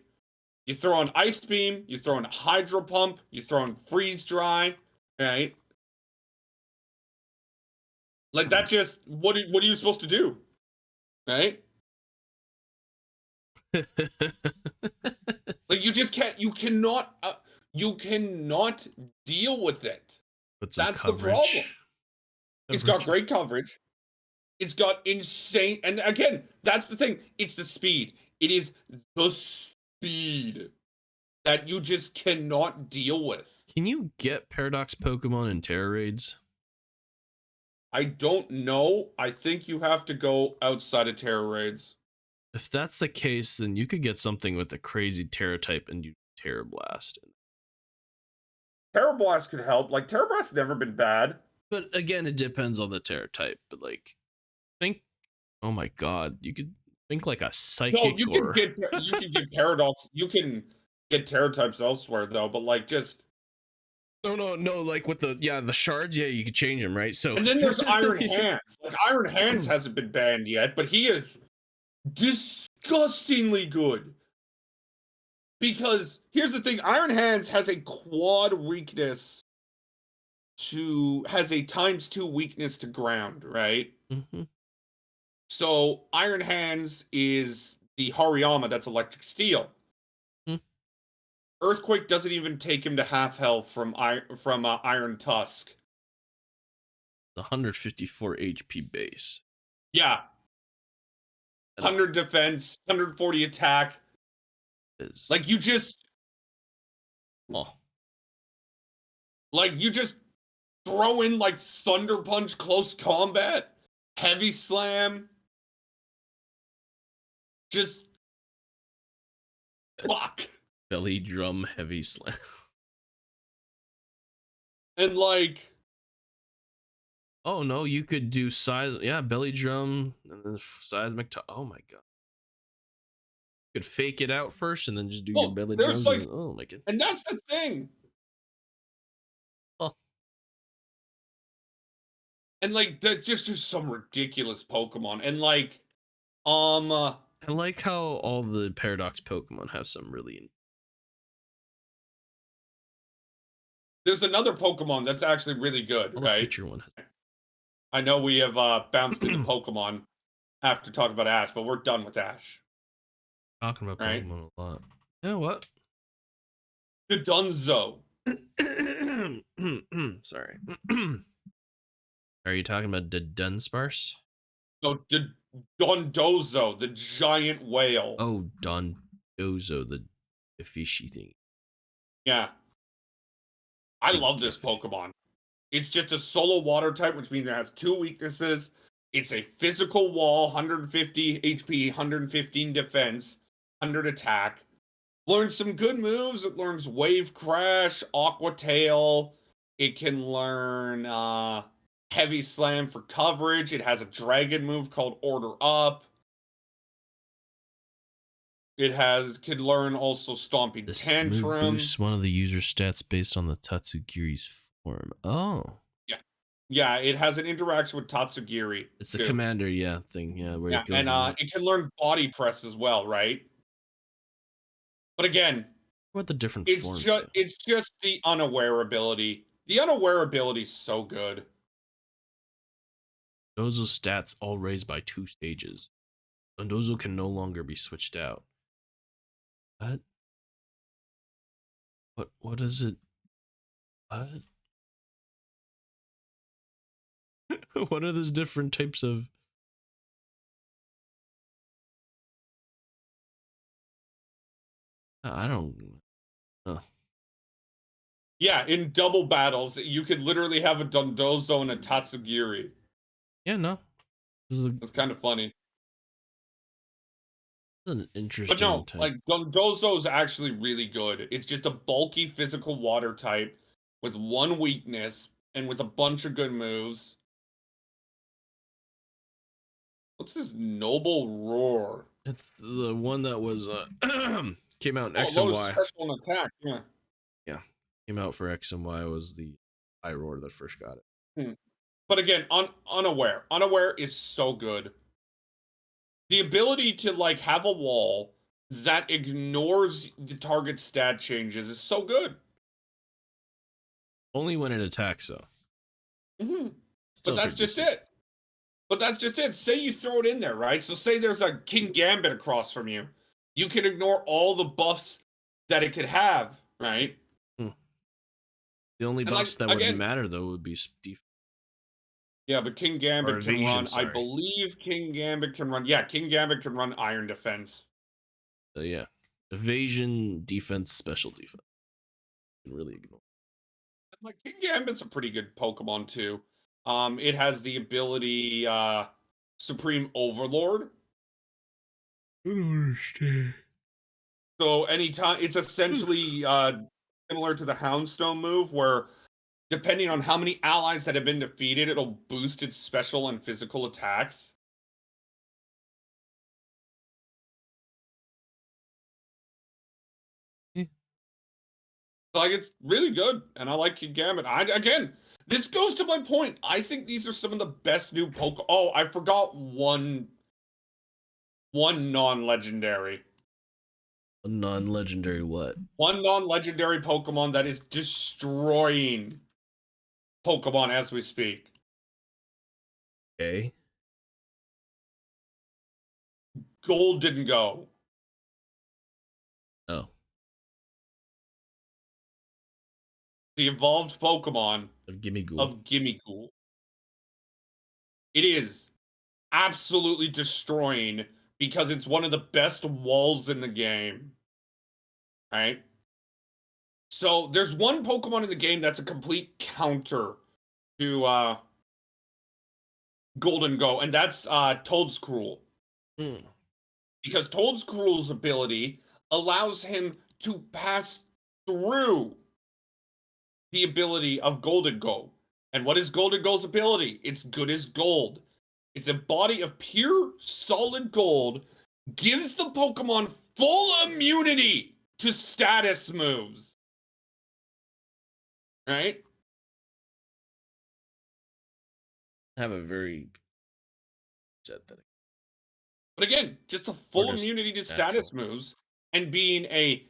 You throw an Ice Beam, you throw in a Hydro Pump, you throw in Freeze Dry, right? Like that just what are you supposed to do? Right? Like you cannot deal with it. Put some That's the problem. coverage. It's got great coverage. It's got insane, and again, that's the thing. It's the speed. It is the speed that you just cannot deal with. Can you get Paradox Pokemon in Terra raids? I don't know. I think you have to go outside of Terra raids. If that's the case, then you could get something with a crazy Terra type and you Terra Blast. Terra Blast could help. Like Terra Blast's never been bad. But again, it depends on the Terra type. But like, think, oh my god, you could think like a Psychic. No, you can get Paradox. You can get Terra types elsewhere though. But like just No, like with the shards, yeah, you could change them, right? So and then there's Iron Hands. Like Iron Hands hasn't been banned yet, but he is disgustingly good. Because here's the thing, Iron Hands has a quad weakness has a ×2 weakness to ground, right? Mm-hmm. So Iron Hands is the Hariyama that's electric steel. Mm. Earthquake doesn't even take him to half health from Iron Tusk. 154 HP base. Yeah. 100 defense, 140 attack. Like you just throw in like Thunder Punch close combat, Heavy Slam. Just fuck. Belly Drum Heavy Slam. And like oh no, you could do Belly Drum and then Seismic oh my god. You could fake it out first and then just do your belly drums. Like, oh my god. And that's the thing. Oh. And like that's just some ridiculous Pokemon. And like I like how all the Paradox Pokemon have some really there's another Pokemon that's actually really good, right? One has... I know we have bounced into Pokemon after talking about Ash, but we're done with Ash. Talking about Pokemon a lot. Yeah, what? The Dunzo. Sorry. Are you talking about the Dunsparce? No, the Dondozo, the giant whale. Oh, Dondozo, the fishy thing. Yeah. I love this Pokemon. It's just a solo water type, which means it has 2 weaknesses. It's a physical wall, 150 HP, 115 defense, 100 attack. Learns some good moves. It learns Wave Crash, Aqua Tail. It can learn Heavy Slam for coverage. It has a dragon move called Order Up. It could learn also Stomping Tantrum. Move boosts one of the user stats based on the Tatsugiri's form. Oh. Yeah, it has an interaction with Tatsugiri. It's the commander, thing. Yeah, where it goes. And it can learn Body Press as well, right? But again, what the different forms? It's just the unaware ability. The unaware ability is so good. Dondozo stats all raised by 2 stages. Dondozo can no longer be switched out. What is it? What? What are those different types of... I don't... Yeah, in double battles, you could literally have a Dondozo and a Tatsugiri. Yeah, no. It's kind of funny. This is an interesting But no, type. like Dondozo is actually really good. It's just a bulky physical water type with 1 weakness and with a bunch of good moves. What's this Noble Roar? It's the one that was came out in Oh, X and those Y. special and attack. Yeah. Yeah, came out for X and Y was the Iroar that first got it. Hmm. But again, unaware. Unaware is so good. The ability to like have a wall that ignores the target stat changes is so good. Only when it attacks, though. Hmm. But Still that's pretty just decent. it. But that's just it. Say you throw it in there, right? So say there's a King Gambit across from you. You can ignore all the buffs that it could have, right? Hmm. The only And like buffs that would again, matter though would be defense yeah, but King or Gambit can evasion. run. I Sorry. believe King Gambit can run. Yeah, King Gambit can run Iron Defense. So yeah, evasion, defense, special defense. You can really ignore. Like King Gambit's a pretty good Pokemon too. It has the ability Supreme Overlord. I don't understand. So anytime it's essentially similar to the Houndstone move, where depending on how many allies that have been defeated, it'll boost its special and physical attacks. Yeah. Like it's really good, and I like King Gambit. Again, this goes to my point. I think these are some of the best new Pokemon. Oh, I forgot one non-legendary. A non-legendary what? One non-legendary Pokemon that is destroying Pokemon as we speak. Okay. Gold didn't go. Oh, The evolved Pokemon Gimme Ghoul. of Gimmighoul. It is absolutely destroying because it's one of the best walls in the game. Right? So there's one Pokemon in the game that's a complete counter to Golden Go, and that's Toadscruel. Mm. Because Toadscruel's ability allows him to pass through the ability of Golden Go. And what is Golden Go's ability? It's good as gold. It's a body of pure, solid gold, gives the Pokemon full immunity to status moves. Right? I have a very set that But again, just a or full just immunity to natural. status moves and being a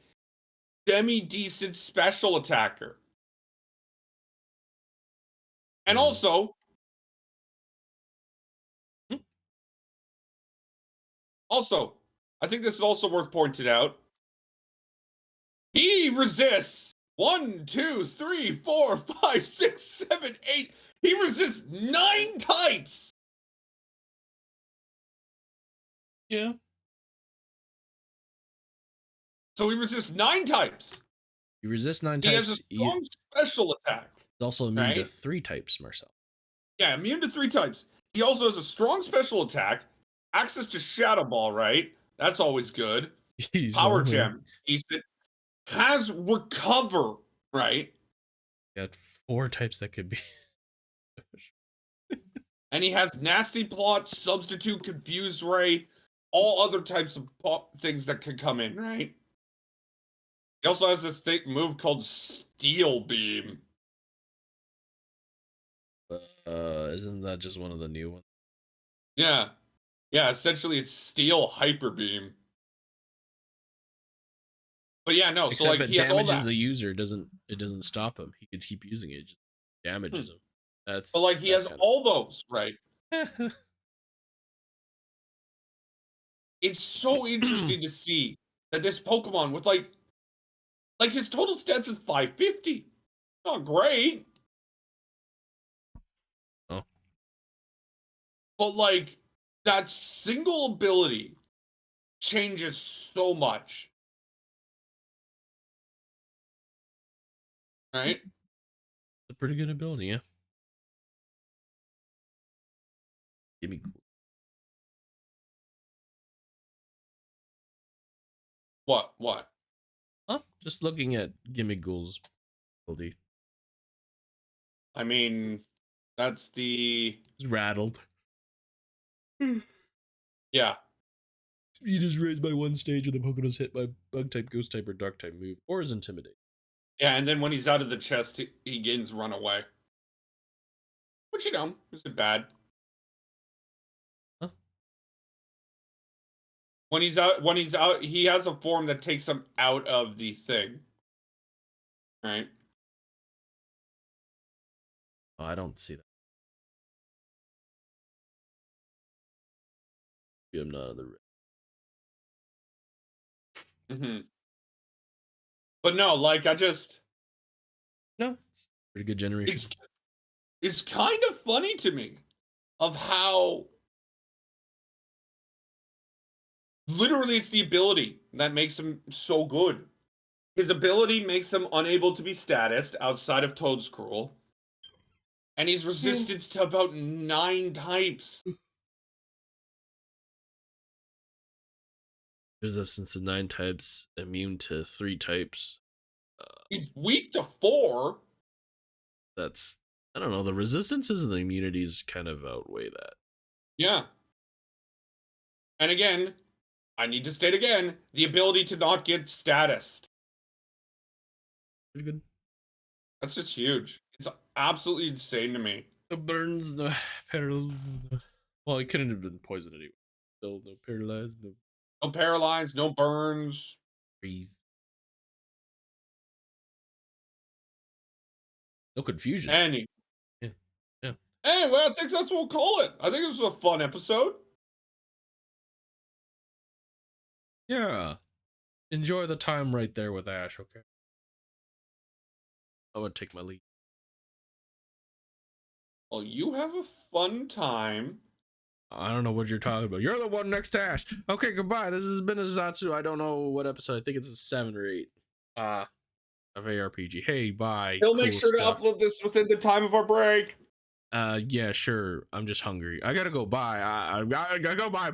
semi-decent special attacker. And Mm. also, Hmm. I think this is also worth pointing out. He resists 1, 2, 3, 4, 5, 6, 7, 8. He resists 9 types. Yeah. So he resists 9 types. You resist 9 He has a types. You strong special attack, also immune to right? 3 types, Marcel. Yeah, immune to 3 types. He also has a strong special attack, access to Shadow Ball, right? That's always good. He's Power only Gem, decent. Has Recover, right? got 4 types that could be. And he has Nasty Plot, Substitute, Confused Ray, all other types of things that could come in, right? He also has this move called Steel Beam. Isn't that just one of the new ones? Yeah. Yeah, essentially it's Steel Hyper Beam. But yeah, no, so Except like it he has all damages that. the user. Doesn't stop him. He could keep using it. It just damages him. But like he That's has kind all those, right? of. It's so interesting to see that this Pokemon with like his total stats is 550. Not great. Oh, But like that single ability changes so much. Right? it's a pretty good ability. Yeah. Give me cool. What? Huh? Just looking at Gimme Ghoul's ability. I mean, that's the He's rattled. yeah. Speed is raised by one stage when the Pokemon is hit by bug type, ghost type, or dark type move, or is intimidate. Yeah, and then when he's out of the chest, he gains runaway. Which, isn't bad. Huh? When he's out, he has a form that takes him out of the thing. Right? Oh, I don't see that. I'm not on the Mm-hmm. But no, like I just no. It's pretty good generation. it's kind of funny to me of how literally it's the ability that makes him so good. His ability makes him unable to be statused outside of Toadscruel. And he's resistant to about 9 types. Resistance to 9 types, immune to 3 types. He's weak to 4. That's, I don't know, the resistances and the immunities kind of outweigh that. Yeah. And again, I need to state again, the ability to not get statused. Pretty good. That's just huge. It's absolutely insane to me. The burns, the paralyzed. Well, it couldn't have been poisoned anyway. Still no paralyzed, No paralyzed, no burns. freeze. No confusion. Any. Yeah. Anyway, I think that's what we'll call it. I think this was a fun episode. Yeah. Enjoy the time right there with Ash, okay? I would take my lead. Well, you have a fun time. I don't know what you're talking about. You're the one next to Ash. Okay, goodbye. This has been a Zatsu. I don't know what episode. I think it's a 7 or 8. Of ARPG. Hey, bye. He'll make sure to upload this within the time of our break. Yeah, sure. I'm just hungry. I gotta go. Bye. I gotta go. Bye.